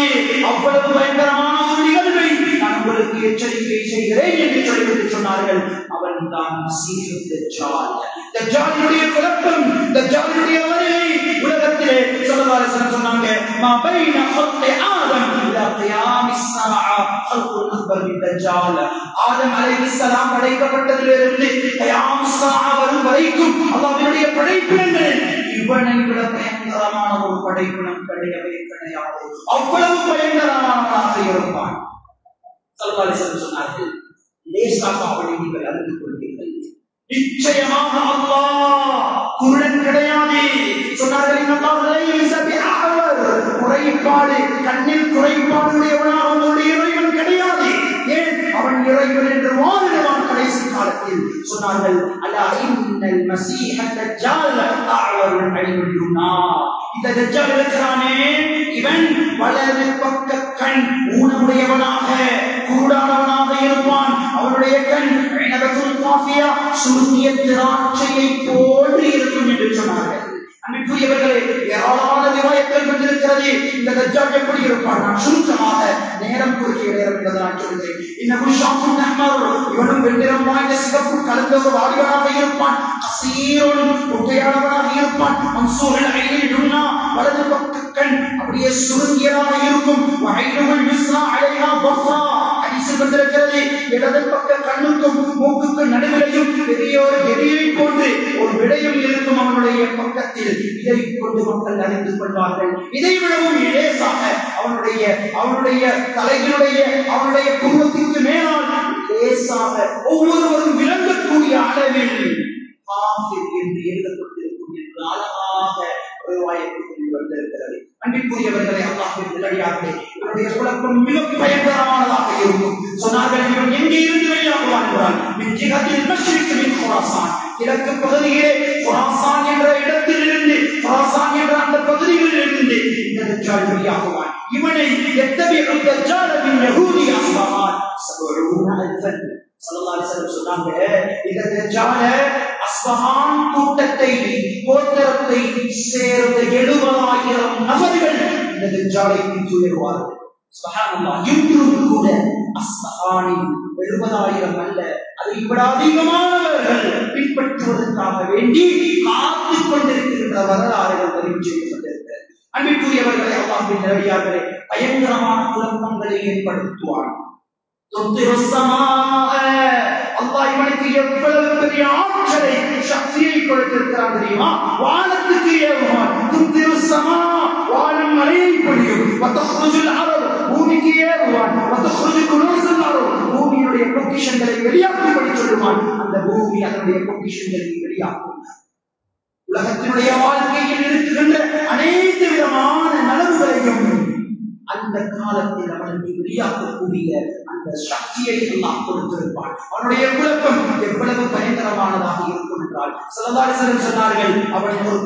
அவ்வளவு பயங்கரமான ஒரு நிகழ்வை நான் உங்களுக்கு எச்சரிக்கை செய்கிறேன் என்று சொல்லிவிட்டு சொன்னார்கள். அவன் தான் மஸீஹ் தஜ்ஜால். தஜ்ஜாலுடைய குழப்பம், தஜ்ஜாலுடைய வருகை உலகத்திலே ஸல்லல்லாஹு அலைஹி வஸல்லம் சொன்னாங்க, மா பைன ஹல்கி ஆதம் இலா கியாமிஸ் ஸாஅ ஹல்குல் அக்பர் மின் தஜ்ஜால். ஆதம் அலைஹிஸ்ஸலாம் படைக்கப்பட்டதிலிருந்து கியாமஸ் ஸாஅ வரும் வரைக்கும் அல்லாஹ்வுடைய படைப்பினங்களில் இவனை விட பயங்கரமான ஒரு படைப்பினம் கிடையவே கிடையாது. அவ்வளவு பயங்கரமானவனாக இருப்பான். ஸல்லல்லாஹு அலைஹி வஸல்லம் சொன்னார்கள், லேசாக அவனை நீங்கள் அறிந்து கொள்வீர்கள். நிச்சயமாக அல்லாஹ் குருடன் கிடையாது. சொன்னார்கள், இன்னல்லாஹ் லைஸ பிஅஅவர், குறைபாடு, கண்ணில் குறைபாடு உடையவனாக உங்களுடைய இறைவன் கிடையாது. ஏன் அவன் இறைவன் என்று வாழுவான் கடைசி காலத்தில். சொன்னார்கள், அலா இன்னல் மஸீஹ தஜ்ஜால் அஅவருல் ஐனுல் யும்னா. இந்த தஜ்ஜால் இருக்கிறானே, இவன் வலது பக்க கண் ஊனமுடையவனாக குருடானவனாக இருப்பான். அவனுடைய கண் சுருங்கிய திராட்சையை போன்று இருக்கும் என்று சொன்னார்கள். அன்புக்குரியவர்களே, ஏராளமான ரிவாயத்துகள் வந்திருக்கிறது. இந்த தஜ்ஜால் எப்படி இருப்பான்? நான் சுருக்கமாக நேரம் குறுகிய நேரம் என்பதை சொல்கிறேன். இன்னும் ஷாமுன் அஹ்மர், இவனும் வெண்ணிறம் வாய்ந்த சிகப்பு கலந்த ஒரு வாலிபனாக இருப்பான். கசீரோன், ஒட்டையானவனாக இருப்பான். மன்சூரில் ஐனில் யும்னா, வலது பக்க கண் அப்படியே சுருங்கியதாக இருக்கும். வஐனுல் யுஸ்ரா அலைஹா பஃரா, ஹதீஸில் வந்திருக்கிறது, இடது பக்க கண்ணுக்கும் மூக்குக்கு நடுவிலையும் பெரிய ஒரு எரியை போன்று ஒரு விடயம் இருக்கும் அவனுடைய பக்கத்தில். இதை கொண்டு மக்கள் அறிந்து கொள்வார்கள். இதை விடவும் லேசாக அவனுடைய தலையினுடைய அவனுடைய குடும்பத்திற்கு மேலால் லேசாக ஒவ்வொருவரும் விளங்கக்கூடிய அளவில் என்று எழுதப்பட்டிருக்கும் என்று அழகாக வந்திருக்கிறது. அன்பிற்குரியவர்களை, அல்லாஹ்வின் நல்லடியார்களே, இவருடைய குழப்பம் மிக பயங்கரமானதாக இருக்கும். சொன்னார்கள், இவன் எங்கே இருந்து வெளியாகுவான் என்றால், மின் ஜிஹத்தில் மஷ்ரிக் மின் குராசான், கிழக்கு பகுதியிலே குராசான் என்ற இடத்திலிருந்து, குராசான் என்ற அந்த பகுதியில் இருந்து இந்த தஜ்ஜால் வெளியாகுவான். இவனை யத்தபிஉ தஜ்ஜால மின் யஹூதி அஸ்பஹான் 70000. ஸல்லல்லாஹு அலைஹி வஸல்லம் சொன்னாங்க, இந்த தஜ்ஜால அஸ்பஹான் கூட்டத்தை கோத்திரத்தை சேர்ந்த 70000 நபர்கள் இந்த தஜ்ஜாலை பின்தொடருவார்கள். சுப்ஹானல்லாஹ், இன்றும் கூட அஸ்பஹானில் 70000 அல்ல, அதை விட அதிகமானவர்கள் பின்பற்றுவதற்காக வேண்டி காத்துக் கொண்டிருக்கின்ற வரலாறுகள் பதிவு செய்யப்பட்டிருக்கிறது. அன்பிற்குரியவர்களை, அல்லாஹ்வின் நல்லடியார்களே, பயங்கரமான குழப்பங்களை ஏற்படுத்துவான். அல்லாஹ் இவனுக்கு எவ்வளவு பெரிய ஆற்றலை, சக்தியை கொடுத்திருக்கிறான் தெரியுமா? வானத்துக்கு ஏவுவான். வானம் மழையை பொழியும். பூமிக்கு ஏவுவான். பூமியுடைய பொக்கிஷங்களை வெளியாக்கும்படி சொல்லுவான். அந்த பூமி அதனுடைய பொக்கிஷங்களை வெளியாக்கும். உலகத்தினுடைய வாழ்க்கையில் இருக்குகின்ற அனைத்து விதமான நலவுகளையும் அந்த காலத்தில் அவனுக்கு வெளியாக்கக்கூடிய அந்த சக்தியை எல்லாம் கொடுத்திருப்பான். அவனுடைய குழப்பம் எவ்வளவு பயங்கரமானதாக இருக்கும் என்றால், ஸல்லல்லாஹு அலைஹி வஸல்லம் சொன்னார்கள், அவன் ஒரு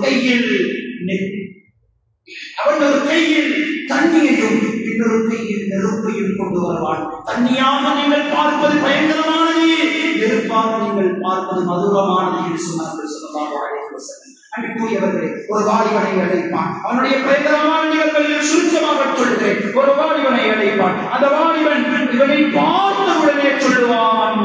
கையில் தண்ணியையும் இன்னொரு கையில் நெருப்பையும் கொண்டு வருவான். தண்ணியாக நீங்கள் பார்ப்பது பயங்கரமானது, நெருப்பாக நீங்கள் பார்ப்பது மதுரமானது என்று சொன்னார்கள் ஸல்லல்லாஹு அலைஹி வஸல்லம். அன்புக்குரியவர்களே, ஒரு வாலிபனை அழைப்பான். அவனுடைய பயங்கரமான நிகழ்வுகளில் சுருக்கமாக சொல்கிறேன். ஒரு வாலிபனை அழைப்பான். அந்த வாலிபன் இவனை பார்த்தவுடனே சொல்லுவான்,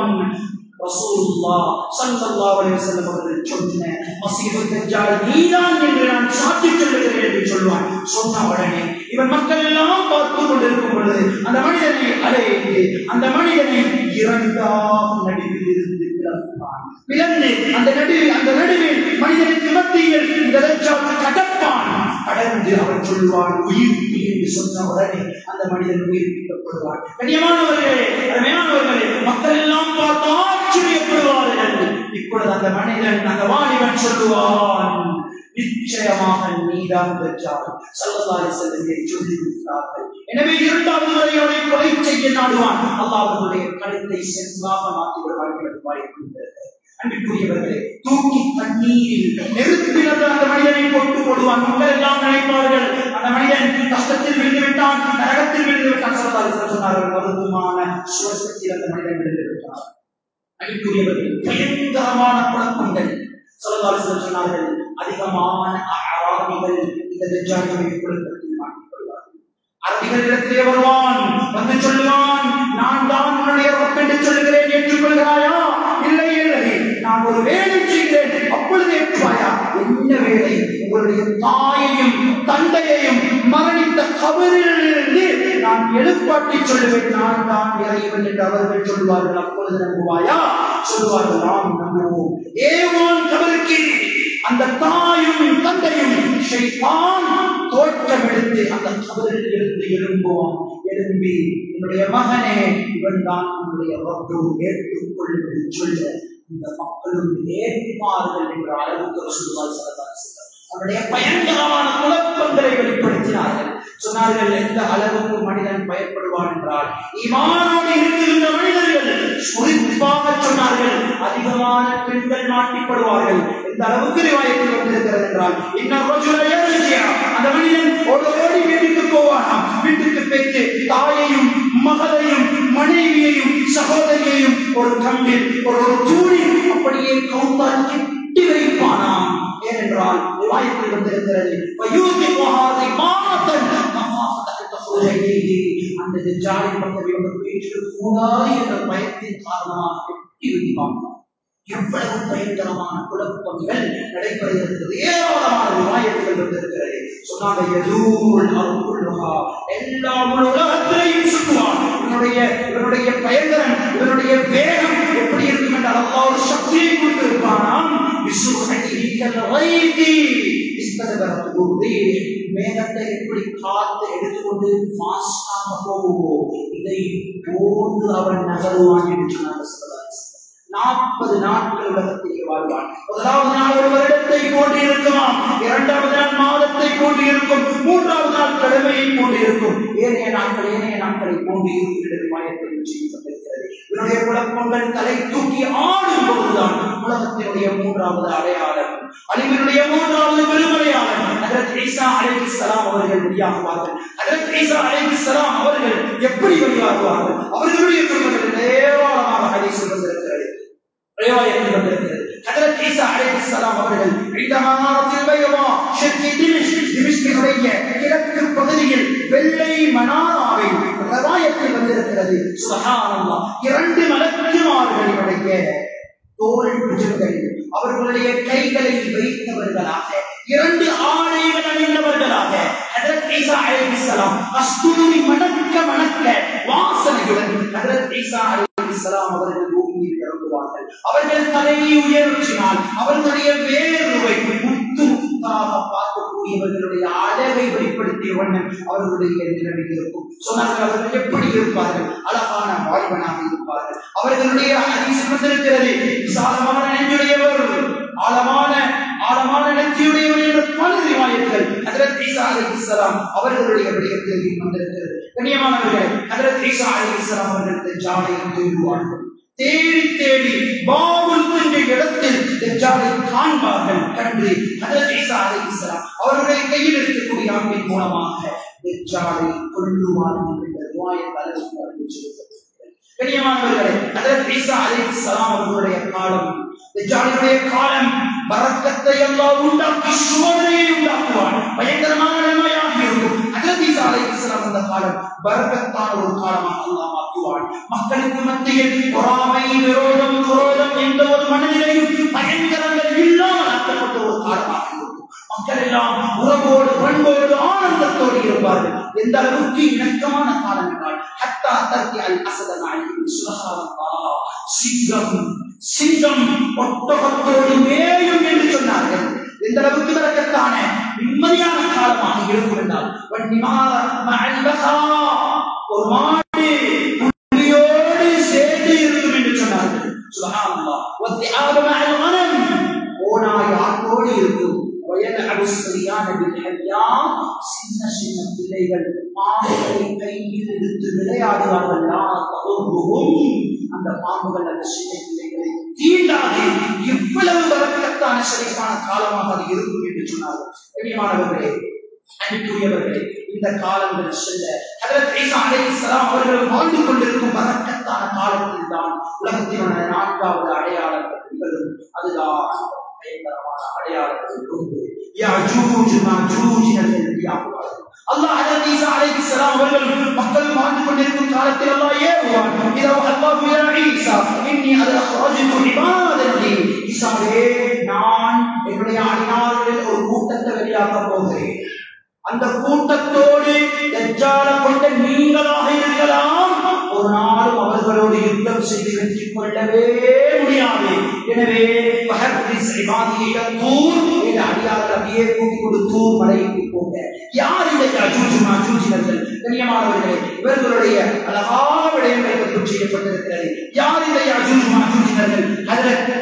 ரசூலுல்லாஹ் ஸல்லல்லாஹு அலைஹி வஸல்லம் அவர்கள் சொன்ன மஸீஹு தஜ்ஜால் நீதான் என்று நான் சாட்சி சொல்லுகிறேன் என்று சொல்வான். சொன்ன உடனே இவன் மக்கள் எல்லாம் பார்த்து கொண்டிருக்கும் பொழுது அந்த மனிதனை அழைத்து அந்த மனிதனை இரண்டாம் நடுவில் இருந்து பிளந்து அந்த நடுவில் மனிதனுக்கு மத்தியில் இந்த தஜ்ஜால் கடப்பான். கடந்து அவன் சொல்லுவான், உயிர் என்று சொன்ன உடனே அந்த மனிதன் உயிர்ப்பிக்கப்படுவான். கண்ணியமானவர்களே, அருமையானவர்களே, மக்கள் எல்லாம் பார்த்து ஆச்சரியப்படுவார்கள். இப்பொழுது அந்த மனிதன், அந்த வாலிபன் சொல்லுவான், நிச்சயமாக நீதான் தஜ்ஜால் ஸல்லல்லாஹு அலைஹி வஸல்லம் சொல்லியிருக்கிறார்கள். எனவே இரண்டாவது முறை அவரை கொலை செய்ய நாடுவான். அல்லாஹ் அவருடைய கழுத்தை சென்றாக மாற்றி விடுவான் என்று வாய்ப்புள்ளது. அன்புக்குரியவர்களே, தூக்கி தண்ணீரில் நெருப்பில் அந்த மனிதனை போட்டு போடுவான். மக்கள் எல்லாம் நினைப்பார்கள் அந்த மனிதன் கஷ்டத்தில் விழுந்து விட்டான், நரகத்தில் விழுந்து விட்டான். ஸல்லல்லாஹு அலைஹி வஸல்லம் சொன்னார்கள், மருதுமான சுவர்க்கத்தில் அந்த மனிதன் விழுந்து விட்டான். அன்புக்குரியவர்களே, பயங்கரமான குழப்பங்கள். ஸல்லல்லாஹு அலைஹி வஸல்லம் சொன்னார்கள், அதிகமான அராபிகள் இந்த தஜ்ஜாலுடைய குழப்பத்தில் மாட்டிக்கொள்வார்கள். அரபிகளிடத்திலே வருவான், வந்து சொல்லுவான், நான் தான் உன்னுடைய ரப் என்று சொல்லுகிறேன், ஏற்றுக்கொள்கிறாயா? இல்லை இல்லை, நான் ஒரு வேலை செய்கிறேன், அப்பொழுது ஏற்றுவாயா? என்ன வேலை? உங்களுடைய தாயையும் தந்தையையும் மரணித்த கபரிலிருந்து நான் எழுப்பாட்டி சொல்லுவேன், நான் தான் இறைவன் என்று அவர்கள் சொல்வார்கள். அப்பொழுது நம்புவாயா? சொல்வார்கள், நாம் நம்புவோம். ஏவான் கபருக்கு அந்த தாயும் தந்தையும் ஷைத்தான் தோற்றமெடுத்து அந்த கபரில் இருந்து எழும்புவான். எழும்பி, என்னுடைய மகனே, இவன் தான் உன்னுடைய ரப்பு, ஏற்றுக்கொள்ளும் சொல்ல இந்த மக்களும் ஏற்பார்கள் என்ற அளவுக்கு ரசூலுல்லாஹி ஸல்லல்லாஹு அலைஹி வஸல்லம் அவருடைய பயங்கரமான குழப்பங்களை வெளிப்படுத்தினார்கள். சொன்னார்கள், எந்த அளவுக்கு மனிதன் பயப்படுவான் என்றால், ஈமானோடு இருக்கின்ற மனிதர்கள் குறிப்பாக சொன்னார்கள், அதிகமான பெண்கள் மாட்டிப்படுவார்கள். எந்த அளவுக்கு ரிவாயத்தில் வந்திருக்கிறது என்றால், அந்த மனிதன் ஓடி வீட்டுக்கு போவானாம். வீட்டுக்கு பெற்று தாயையும் மகளையும் மனைவியையும் சகோதரியையும் ஒரு கம்பில் ஒரு தூணில் அப்படியே கவுத்தால் கட்டி வைப்பானாம். ஏனென்றால் ரிவாயத்தில் வந்திருக்கிறது, அந்த தஜ்ஜாலின் பக்கம் இவங்க பேச்சு கூடாது என்ற பயத்தின் காரணமாக கட்டி வைப்பாங்க. எவ்வளவு பயங்கரமான குழப்பங்கள் நடைபெறுகிறது. ஏராளமான ரிவாயத்துகள் வந்திருக்கிறது. சொன்னாங்க, எல்லா உலகத்திலையும் சுற்றுவான். இவனுடைய பயங்கரம், இவனுடைய வேகம் எப்படி இருக்கும் என்றால், அல்லாஹ் ஒரு சக்தியை கொடுத்திருப்பானாம். மேகத்தை எப்படி காத்து எடுத்துக்கொண்டு ஃபாஸ்டாக போகுமோ, இதை போன்று அவன் நகருவான் என்று சொன்னாங்க. 40 நாட்கள் உலகத்திலே வாழ்வான். முதலாவது நாள் ஒரு வருடத்தை போன்று இருக்குமாம், இரண்டாவது நாள் மாதத்தை போன்று இருக்கும், மூன்றாவது நாள் கிழமையை போன்று இருக்கும், ஏனைய நாட்களை போன்று இருக்கிறது. இவருடைய குழப்பங்கள் தலை தூக்கி ஆடும் போதுதான் உலகத்தினுடைய மூன்றாவது அடையாளம், அழிவினுடைய மூன்றாவது பெருமறையாளர் ஹஜ்ரத் ஈசா அலைஹிஸ்ஸலாம் அவர்கள் வெளியாகுவார்கள். ஹஜ்ரத் ஈசா அலைஹிஸ்ஸலாம் அவர்கள் எப்படி வெளியாகுவார்கள்? அவர்களுடைய குடும்பத்தில் ஏராளமான ஹதீஸ் வந்திருக்கிறது, ரிவாயத்தில் வந்திருக்கிறது. ஹஜ்ரத் ஈசா அலைஹிஸ்ஸலாம் அவர்கள் திமிஷ்கினுடைய கிழக்கு பகுதியில் வெள்ளை மனாராவை ரிவாயத்தில் வந்திருக்கிறது. சுப்ஹானல்லாஹ், 2 மலக்குமார்களுடைய தோள் புஜங்கள் அவர்களுடைய கைகளை வைத்தவர்களாக, 2 ஆடைகள் அணிந்தவர்களாக ஹஜ்ரத் ஈசா அலைஹிஸ்ஸலாம் கஸ்தூரி மணக்க வாசனையுடன் ஹஜ்ரத் ஈசா அலைஹிஸ்ஸலாம் அவர்கள் பூமியில் இறங்குவார்கள். அவர்கள் தலையை உயர்த்தினால் அவர்களுடைய வேர்வை முத்து முத்தாக பார்க்கக்கூடியவர்களுடைய அழகை வெளிப்படுத்திய வண்ணம் அவர்களுடைய நிலைமை இருக்கும். சொன்னார்கள், அவர்கள் எப்படி இருப்பார்கள்? அழகான வாலிபனாக இருப்பார்கள். அவர்களுடைய ஹதீஸ் வந்திருக்கிறது, விசாலமான நெஞ்சுடையவர், ஆழமான நெஞ்சுடையவர் என்ற பல ரிவாயத்துகள் ஹஜ்ரத் ஈசா அலைஹிஸ்ஸலாம் அவர்களுடைய விடயத்தில் வந்திருக்கிறது. கண்ணியமானவர்களே, ஹஜ்ரத் ஈசா அலைஹிஸ்ஸலாம் அவர்கள் தஜ்ஜாலை தேடுவார்கள். தேடி பாபுல் என்ற இடத்தில் தஜ்ஜாலை காண்பார்கள். கண்டு ஹஜ்ரத் ஈசா அலைஹிஸ்ஸலாம் அவருடைய கையில் இருக்கக்கூடிய அம்பின் மூலமாக தஜ்ஜாலை கொல்லுவார்கள் என்ற ரிவாயத்தால் சொல்லியிருக்கிறது. கண்ணியமானவர்களே, ஹஜ்ரத் ஈசா அலைஹிஸ்ஸலாம் அவர்களுடைய காலம், தஜ்ஜாலுடைய காலம், பரக்கத்தை அல்லாஹ் உண்டாக்கி சோதனையை உண்டாக்குவான். பயங்கரமான நிலைமையாக இருக்கும். ஹஜ்ரத் ஈசா அலைஹிஸ்ஸலாம் அந்த காலம் பரக்கத்தான ஒரு காலமாக அல்லாஹ் மாற்றுவான். மக்களுக்கு மத்தியில் பொறாமை, விரோதம், குரோதம் என்ற ஒரு மனநிலையும் பயங்கரங்கள் இல்லாமல் ஆக்கப்பட்ட ஒரு காலமாக இருக்கும். மக்கள் எல்லாம் உறவோடு பண்போடு ஆனந்தத்தோடு இருப்பார்கள். எந்த அளவுக்கு இணக்கமான காலம் என்றால், ஹத்தா தர்கி அல் அஸதன் அலைஹி சுப்ஹானல்லாஹ், சிங்கம் ஒட்டகத்தோடு மேயும் என்று சொன்னார்கள். எந்த அளவுக்கு பரக்கத்தான நிம்மதியான காலமாக இருக்கும் என்றால், ஒரு மாடு புலியோடு சேர்ந்து இருக்கும் என்று சொன்னார்கள். சுப்ஹானல்லாஹ், ஓனாய் ஆட்டோடு இருக்கும். சின்ன சின்ன பிள்ளைகள் பாம்புகளை கையில் எடுத்து விளையாடுவார்கள். அந்த பாம்புகள் அந்த சின்ன பிள்ளைகளை தீண்டாது. இவ்வளவு வரக்கத்தான சிறைக்கான காலமாக அது இருக்கும் என்று சொன்னார்கள். கண்ணியமானவர்களே, அன்புக்குரியவர்களே, இந்த காலங்கள் செல்ல ஹஜ்ரத் ஈசா அலைஹிஸ்ஸலாம் அவர்கள் வாழ்ந்து கொண்டிருக்கும் வரக்கத்தான காலத்தில் தான் உலகத்தின் 4வது அடையாளங்கள் நிகழும். அதுதான் பயங்கரமான அடையாளங்கள். யாஜூஜ் மாஜூஜ் அல்லாஹ் ஹஜ்ரத் ஈசா அலைஹிஸ்ஸலாம் அவர்கள் மக்கள் வாழ்ந்து கொண்டிருக்கும் காலத்தில் அல்லாஹ் ஏவுவான். இதோ அல்லாஹ் யா ஈசா இன்னி அக்ரஜ்து இபாதத்தி, ஈசாவே நான் என்னுடைய அடியார்களில் ஒரு கூட்டத்தை வெளியாக்க போகிறேன். அந்த கூட்டத்தோடு தஜ்ஜாலை கொண்ட நீங்களாக இருக்கலாம், ஒரு நாளும் அவர்களோடு யுத்தம் செய்து வெற்றி கொள்ளவே முடியாது. எனவே அடியார்கள் அப்படியே கூட்டி கொடுத்து மலைக்கு போங்க. யார் இந்த யாஜூஜ் மாஜூஜினர்கள்? கண்ணியமானவர்களே, இவர்களுடைய அழகான விடயங்கள் பதிவு செய்யப்பட்டிருக்கிறது. யார் இந்த யாஜூஜ் மாஜூஜினர்கள்? ஹஜ்ரத்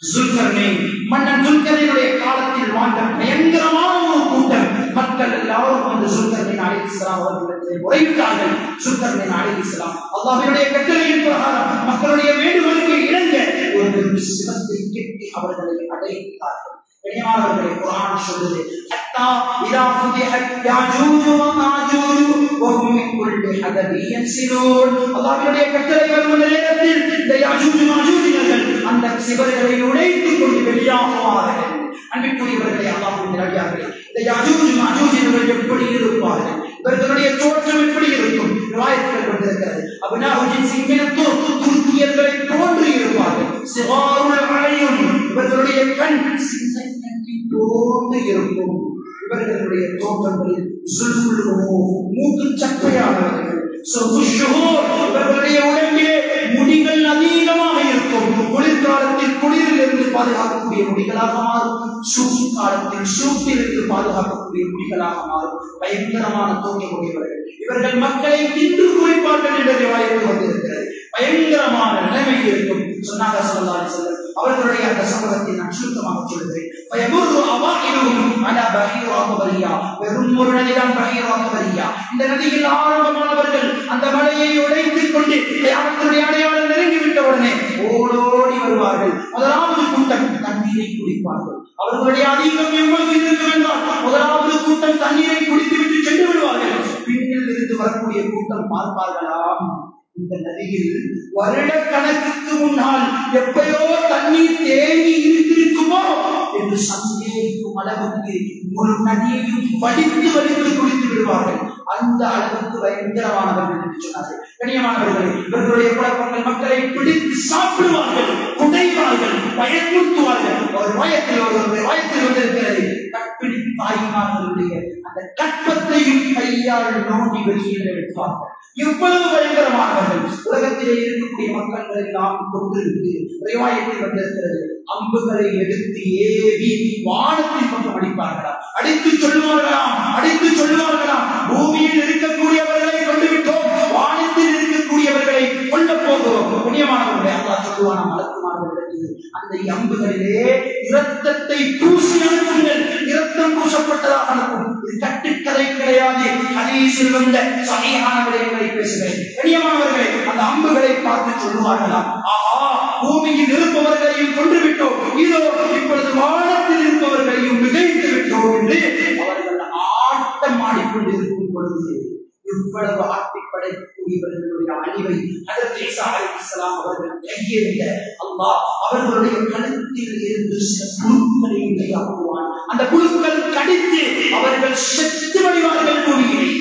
சுல்கர்னைன், மன்னன் சுல்கர்னைனுடைய காலத்தில் வாழ்ந்த பயங்கரமான ஒரு கூட்டம். மக்கள் எல்லாரும் வந்து சுல்கர்னைன் அலைஹிஸ்ஸலாம் அவர்களிடத்தில் முறையிட்டார்கள். சுல்கர்னைன் அலைஹிஸ்ஸலாம் அல்லாஹ்வுடைய கட்டளையின் பிரகாரம் மக்களுடைய வேண்டுகோளுக்கு இணங்க ஒரு பெரும் சிவத்தை கட்டி அவர்களை அடைத்தார்கள். கண்ணியமானவர்களே, குர்ஆன் சொல்லுது ஹத்தா இதா ஃபுதிஹத் யாஜூஜ் வ மாஜூஜ் வ ஹும் மின் குல்லி ஹதபின் யன்சிலூன். அல்லாஹ்வுடைய கட்டளை வரும் நேரத்தில் இந்த யாஜூஜ் மாஜூஜினர்கள் அந்த சிவர்களை உடைத்துக் கொண்டு வெளியாகுவார்கள். அன்பிற்குரியவர்களே, அல்லாஹ்வின் அடியார்களே, இந்த யாஜூஜ் மாஜூஜினர்கள் எப்படி இருப்பார்கள்? இவர்களுடைய தோற்றம் எப்படி இருக்கும்? ரிவாயத்துகள் வந்திருக்கிறது. அப்னாஉ ஜின்ஸின் மினத் துர்க்கியர்களை போன்று இருப்பார்கள். சிகாருல் அலையுன், இவர்களுடைய கண் சின்னக்கட்டி போன்று இருக்கும். இவர்களுடைய தோற்றங்களில் மூக்கு சக்கையானவர்கள். இவர்களுடைய உடம்பிலே முடிகள் அதிகமாக இருக்கும். குளிர்காலத்தில் குளிரில் இருந்து பாதுகாக்கக்கூடிய முடிகளாக மாறும், சூட்டு காலத்தில் சூட்டில் இருந்து பாதுகாக்கக்கூடிய முடிகளாக மாறும். பயங்கரமான தோற்றமுடையவர்கள். இவர்கள் மக்களை தின்று குறிப்பார்கள் என்ற ரிவாயத்து வந்திருக்கிறது. பயங்கரமான நிலைமை இருக்கும். சொன்னாங்க ஸல்லல்லாஹு அலைஹி வஸல்லம். அவர்களுடைய அந்த சம்பவத்தை நான் சுருக்கமாக சொல்கிறேன். பயமுரு அவாயிலும் அலா பஹீர் அக்பரியா, வெறும் ஒரு நதிதான் பஹீர் அக்பரியா. இந்த நதியில் ஆரம்பமானவர்கள் அந்த மலையை உடைத்துக் கொண்டு கியாமத்துடைய அடையாளம் நெருங்கிவிட்ட உடனே ஓடோடி வருவார்கள். முதலாவது கூட்டம் தண்ணீரை குடிப்பார்கள். அவர்களுடைய அதிகம் எவ்வளவு இருக்கும் என்றால் முதலாவது கூட்டம் தண்ணீரை குடித்துவிட்டு சென்று விடுவார்கள். பின்னில் இருந்து வரக்கூடிய கூட்டம் பார்ப்பார்களாம், இந்த நதியில் வருடக்கணக்குக்கு முன்னால் எப்பயோ தண்ணீர் தேங்கி இருந்திருக்குமோ என்று சந்தேகிக்கும் அளவுக்கு முழு நதியையும் வடித்து வடித்து குடித்து விடுவார்கள். அந்த அளவுக்கு பயங்கரமானவர்கள் என்று சொன்னார்கள். கண்ணியமானவர்களே, இவர்களுடைய குழப்பங்கள் மக்களை பிடித்து சாப்பிடுவார்கள், குடைவார்கள், பயமுறுத்துவார்கள். ஒரு வயத்தில் வந்திருக்கிறது, கற்பிணி தாய்மார்களுடைய அந்த கற்பத்தையும் கையால் நோண்டி வெளியே வைப்பார்கள். எவ்வளவு பயங்கரமானவர்கள்! உலகத்திலே இருக்கக்கூடிய மக்களை நாம் கொண்டிருக்கு ரிவாயத்தில் வந்திருக்கிறது. அம்புகளை எடுத்து ஏவி வானத்தின் பக்கம் அடிப்பார்களாம், அடித்து சொல்லுவார்களாம் பூமியில் இருக்கக்கூடியவர்களை கொண்டு விட்டோம், வானத்தில் இருக்கக்கூடியவர்களை கொல்ல போகிறோம். புண்ணியமானவர்களை அல்லாஹ் சொல்லுவான் மலக்குமார்களிடத்தில், அந்த அம்புகளிலே இரத்தத்தை பூசி அனுப்புங்கள், இரத்தம் பூசப்பட்டதாக அனுப்பும். இது கட்டுக்கதை கிடையாது, ஹதீஸில் வந்த சஹீஹான விடயங்களை பேசுகிறேன். கண்ணியமானவர்களே, அந்த அம்புகளை பார்த்து சொல்லுவார்களாம், ஆஹா, பூமியில் இருப்பவர்களையும் கொன்று விட்டோம், இதோ இப்பொழுது வானத்தில் இருப்பவர்களையும் மிகைத்து விட்டோம் என்று அவர்கள் ஆட்டம் ஆடிக்கொண்டிருக்கும் பொழுது இவ்வளவு ஆட்டி படைக்கக்கூடியவர்களுடைய அழிவை ஹஜ்ரத் ஈசா அலைஹிஸ்ஸலாம் அவர்கள் கையேந்த அல்லாஹ் அவர்களுடைய கழுத்தில் இருந்து சில புழுக்களை உண்டாக்குவான். அந்த புழுக்கள் கடித்து அவர்கள் செத்து வழிவார்கள் பூமியில்.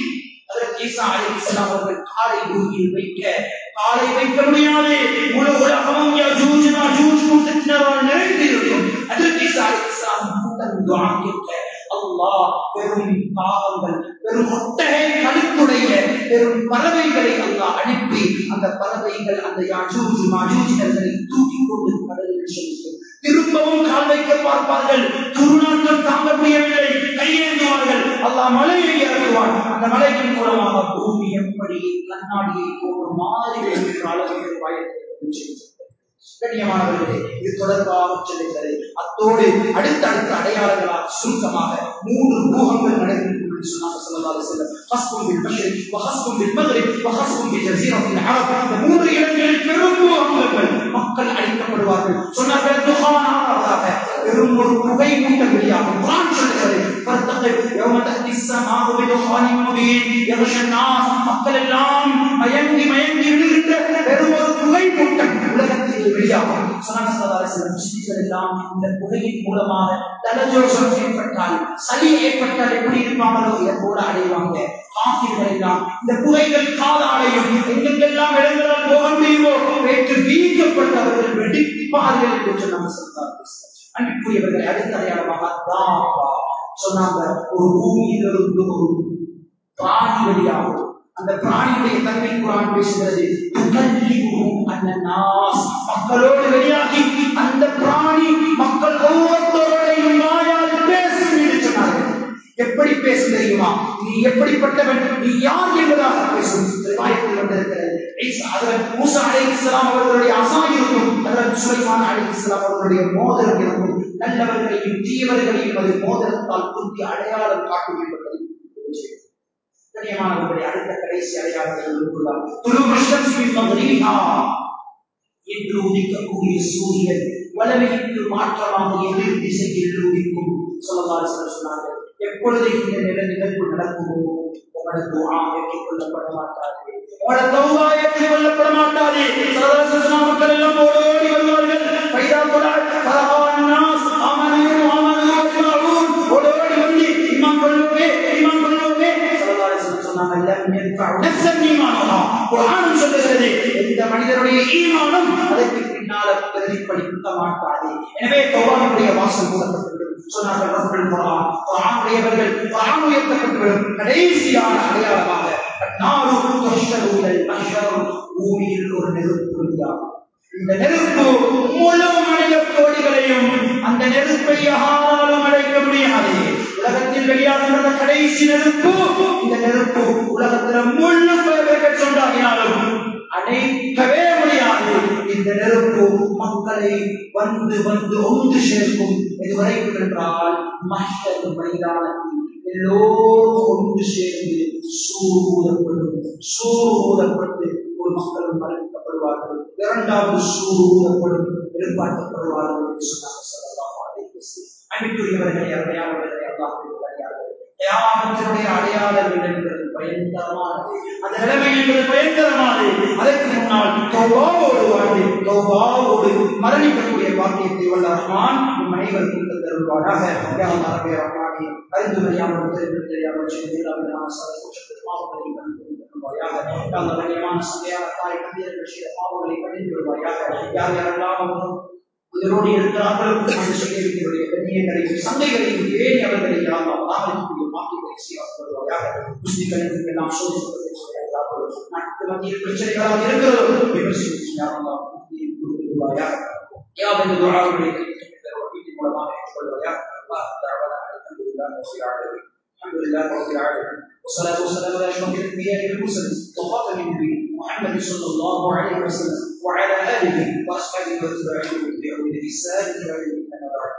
ஹஜ்ரத் ஈசா அலைஹிஸ்ஸலாம் அவர்கள் காலை பூமியில் வைக்க முடியாது. முழு உலகமும் யாஜூஜ் மாஜூஜ் கூட்டத்தினரால் நிறைந்திருக்கும். ஹஜ்ரத் ஈசா அலைஹிஸ்ஸலாம் கூட்டம் துஆ கேட்க அல்லாஹ் பெரும் பாவங்கள், பெரும் ஒட்டகை கழுத்துடைய பெரும் பறவைகளை அல்லாஹ் அனுப்பி அந்த பறவைகள் அந்த யாஜூஜ் மாஜூஜினர்களை தூக்கி கொண்டு கடலில் செல்லும். திரும்பவும் கால் வைக்க பார்ப்பார்கள், துருநாட்கள் தாங்க முடியவில்லை, கையேந்துவார்கள். அல்லாஹ் மலையை இறக்குவான். அந்த மலையின் மூலமாக பூமி எப்படி கண்ணாடியை போன்ற மாறி அளவுக்கு பயன்படுத்தி கண்ணியமானவர்களே, இது தொடர்பாக சொல்லுகிறது. அத்தோடு அடுத்தடுத்த அடையாளங்களாக சுருக்கமாக 3 பூகங்கள் நடக்கும் என்று சொன்னாங்க ஸல்லல்லாஹு அலைஹி வஸல்லம். ஹஸ்பும் பில் மஷ்ரிக் வ ஹஸ்பும் பில் மக்ரிப் வ ஹஸ்பும் பி ஜஸீரத்தில் அரப். இந்த 3 இடங்களில் பெரும் பூகங்கள், மக்கள் அழிக்கப்படுவார்கள். சொன்னார்கள் துஹானாக பெரும் ஒரு புகை மூட்டம் வெளியாகும். குர்ஆன் சொல்லுகிறது ஃபர்தகிப் யௌம தஹ்தி ஸமாஉ பிதுஹானின் முபீன் யக்ஷன் நாஸ். மக்கள் எல்லாம் மயங்கி விழுகின்ற பெரும் ஒரு புகை மூட்டம் உலகத்தில் வெளியாகும். சொன்னாங்க ஸல்லல்லாஹு அலைஹி வஸல்லம், முஸ்லிம்கள் எல்லாம் இந்த புகையின் மூலமாக தலஜோஷம் ஏற்பட்டால், சளி ஏற்பட்டால் எப்படி இருப்பாங்களோ இதை போல அடைவாங்க. காஃபிர்கள் எல்லாம் இந்த புகைகள் காதாலையும் எங்கெங்கெல்லாம் இடங்களால் போக முடியுமோ வேற்று வீக்கப்பட்டவர்கள் வெடிப்பார்கள் என்று சொன்னாங்க ஸல்லல்லாஹு அலைஹி வஸல்லம். அன்புக்குரியவர்களை அடுத்த அடையாளமாக சொன்னாங்க, ஒரு பூமியில் ஒரு பிராணி வெளியாகும். அந்த பிராணியுடைய தன்மை குர்ஆன் பேசுகிறது. மக்களோடு வெளியாகி அந்த பிராணி மக்கள் ஒவ்வொருத்தரோடையும் வாயால் பேசும் என்று சொன்னார்கள். எப்படி பேசும் தெரியுமா? நீ எப்படிப்பட்டவன், நீ யார் என்பதாக பேசும். ஆயத்தில் வந்திருக்கிறது. மூசா அலைஹிஸ்ஸலாம் அவர்களுடைய அசா இருக்கும், சுலைமான் அலைஹிஸ்ஸலாம் அவர்களுடைய மோதிரம் இருக்கும். நல்லவர்களையும் தீயவர்களையும் அது மோதிரத்தால் குத்தி அடையாளம் காட்டும் என்பதை கண்ணியமானவர்களை அடுத்த கடைசி அடையாளத்தில் என்று உதிக்கக்கூடிய சூரியன் வலமைக்கு மாற்றமாக எதிர் திசையில் உதிக்கும் ஸல்லல்லாஹு அலைஹி வஸல்லம் சொன்னார்கள். எப்பொழுது இந்த நிகழ்வு நடக்குமோ உங்களோட துஆ ஏற்றுக்கொள்ளப்பட மாட்டாது, உங்களோட தௌபா ஏற்றுக்கொள்ளப்பட மாட்டாது. ஸல்லல்லாஹு அலைஹி வஸல்லம் மக்கள் எல்லாம் ஓடி வருவார்கள். ஃபைதா துலஅத் ஃபரஹான் நாஸ் ஆமனு ஓடி வந்து ஈமான் கொள்ளுவே ஸல்லல்லாஹு அலைஹி வஸல்லம் சொன்னாங்க, லம் யன்ஃபஉ நஃப்ஸன் ஈமானுஹா. குர்ஆன் சொல்லுகிறது, இந்த மனிதனுடைய ஈமானும் அதற்கு பின்னால பிரதிபலிக்க மாட்டாது. எனவே தௌபாவுடைய வாசல் மூடப்பட்டுவிடும் சொன்னார்கள் ரப்பல் குர்ஆன். குர்ஆனுடையவர்கள் குர்ஆன் உயர்த்தப்பட்டுவிடும். கடைசியான அடையாளமாக நாரு துஹ்ஷருல் மஹ்ஷர், பூமியில் ஒரு நெருப்பு வெளியாகும். இந்த நெருப்பு முழு மனித கோடிகளையும் அந்த நெருப்பை யாராலும் அடைக்க முடியாது. உலகத்தில் வெளியாகின்ற கடைசி நெருப்பு, இந்த நெருப்பு உலகத்தில் முழு பேர்கள் சொன்னாகினாலும் அடைக்கவே முடியாது. இந்த நெருப்பு மக்களை வந்து ஒன்று சேர்க்கும். இதுவரைக்கும் என்றால் மஹ்ஷர் மைதானத்தில் எல்லோரும் ஒன்று சேர்ந்து சூழப்பட்டு ஒரு மக்களும் மறைக்கப்படுவார்கள். இரண்டாவது சூழப்படும் எதிர்பார்க்கப்படுவார்கள் என்று சொன்னாங்க ஸல்லல்லாஹு அலைஹி வஸல்லம். அன்புக்குரியவர்களே, அடையாளங்களை கியாமத்தினுடைய அடையாளங்கள் என்பது பயங்கரமானது. அந்த நிலைமை என்பது பயங்கரமானது. அதற்கு முன்னால் தௌபாவோடு வாழ்ந்து தௌபாவோடு மரணிக்கக்கூடிய பாக்கியத்தை வல்ல ரஹ்மான் நம் அனைவருக்கும் தருவாராக. யா அல்லாஹ் யா ரஹ்மானே, அறிந்து அறியாமல் தெரியாமல் செய்தால் நாம் சதகுற்றத்தை பாவங்களை மன்னிப்பாயாக. யா அல்லாஹ் ரஹ்மான் சங்கையான தாய் தந்தையர்கள் செய்த பாவங்களை மன்னிப்பாயாக. யார் யாரெல்லாம் இதனோடு இருக்கிறார்கள் அந்த செய்திகளுடைய கண்ணியங்களையும் சந்தைகளையும் ஏறி அவர்களை யாரும் ஆதரிக்கக்கூடிய மாற்றங்களை செய்யப்படுவாயாக. முஸ்லிம்களுக்கு எல்லாம் சோதிக்கப்படுவாயாக. நாட்டு மத்தியில் பிரச்சனைகளாக இருக்கிறதோ கொடுத்துருவாயாக. யாவது துஆவுடைய வீட்டின் மூலமாக ஏற்றுக்கொள்வாயாக. الحمد لله رب العالمين والصلاة والسلام على أشرف الأنبياء والمرسلين وخاتم النبيين محمد صلى الله عليه وسلم وعلى آله وأصحابه وأتباعه وتبعهم بإحسان إلى يوم الدين. أما بعد،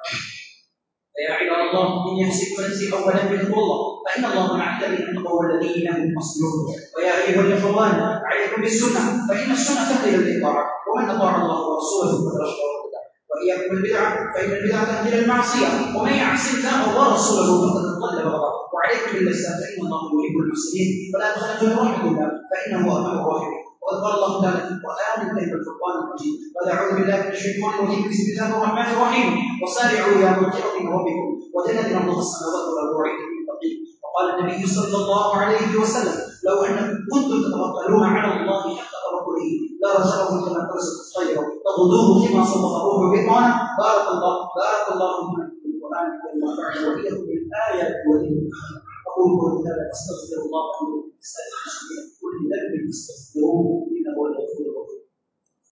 فيا عباد الله، إني أوصيكم ونفسي أولا بتقوى الله، فإن الله مع الذين اتقوا والذين هم محسنون. ويا أيها الإخوان، عليكم بالسنة، فإن السنة تهدي للإطاعة، ومن أطاع الله ورسوله فقد رشد. وإياكم البدعة، فإن البدعة تهدي للمعصية، ومن يعص الله ورسوله فقد ضل وغضب. وعليكم بالإحسان، فإن الله يحب المحسنين، فلا تخالفوا رحمة الله فإنه أرحم الراحمين. وقد قال الله تعالى في القرآن الكريم والفرقان المجيد: وأعوذ بالله من الشيطان الرجيم، بسم الله الرحمن الرحيم، وسارعوا إلى مغفرة من ربكم وجنة عرضها السماوات والأرض أعدت للمتقين. وقال النبي صلى الله عليه وسلم: لو أنكم كنتم تتوكلون على الله حق توكله لرزقكم كما ترزق الطير تغدوه كما صدقه بطانا. بارك الله فيكم في القرآن الكريم ونفعني وإياكم بالآيات والذكر. أقول قولي هذا أستغفر الله لي ولكم.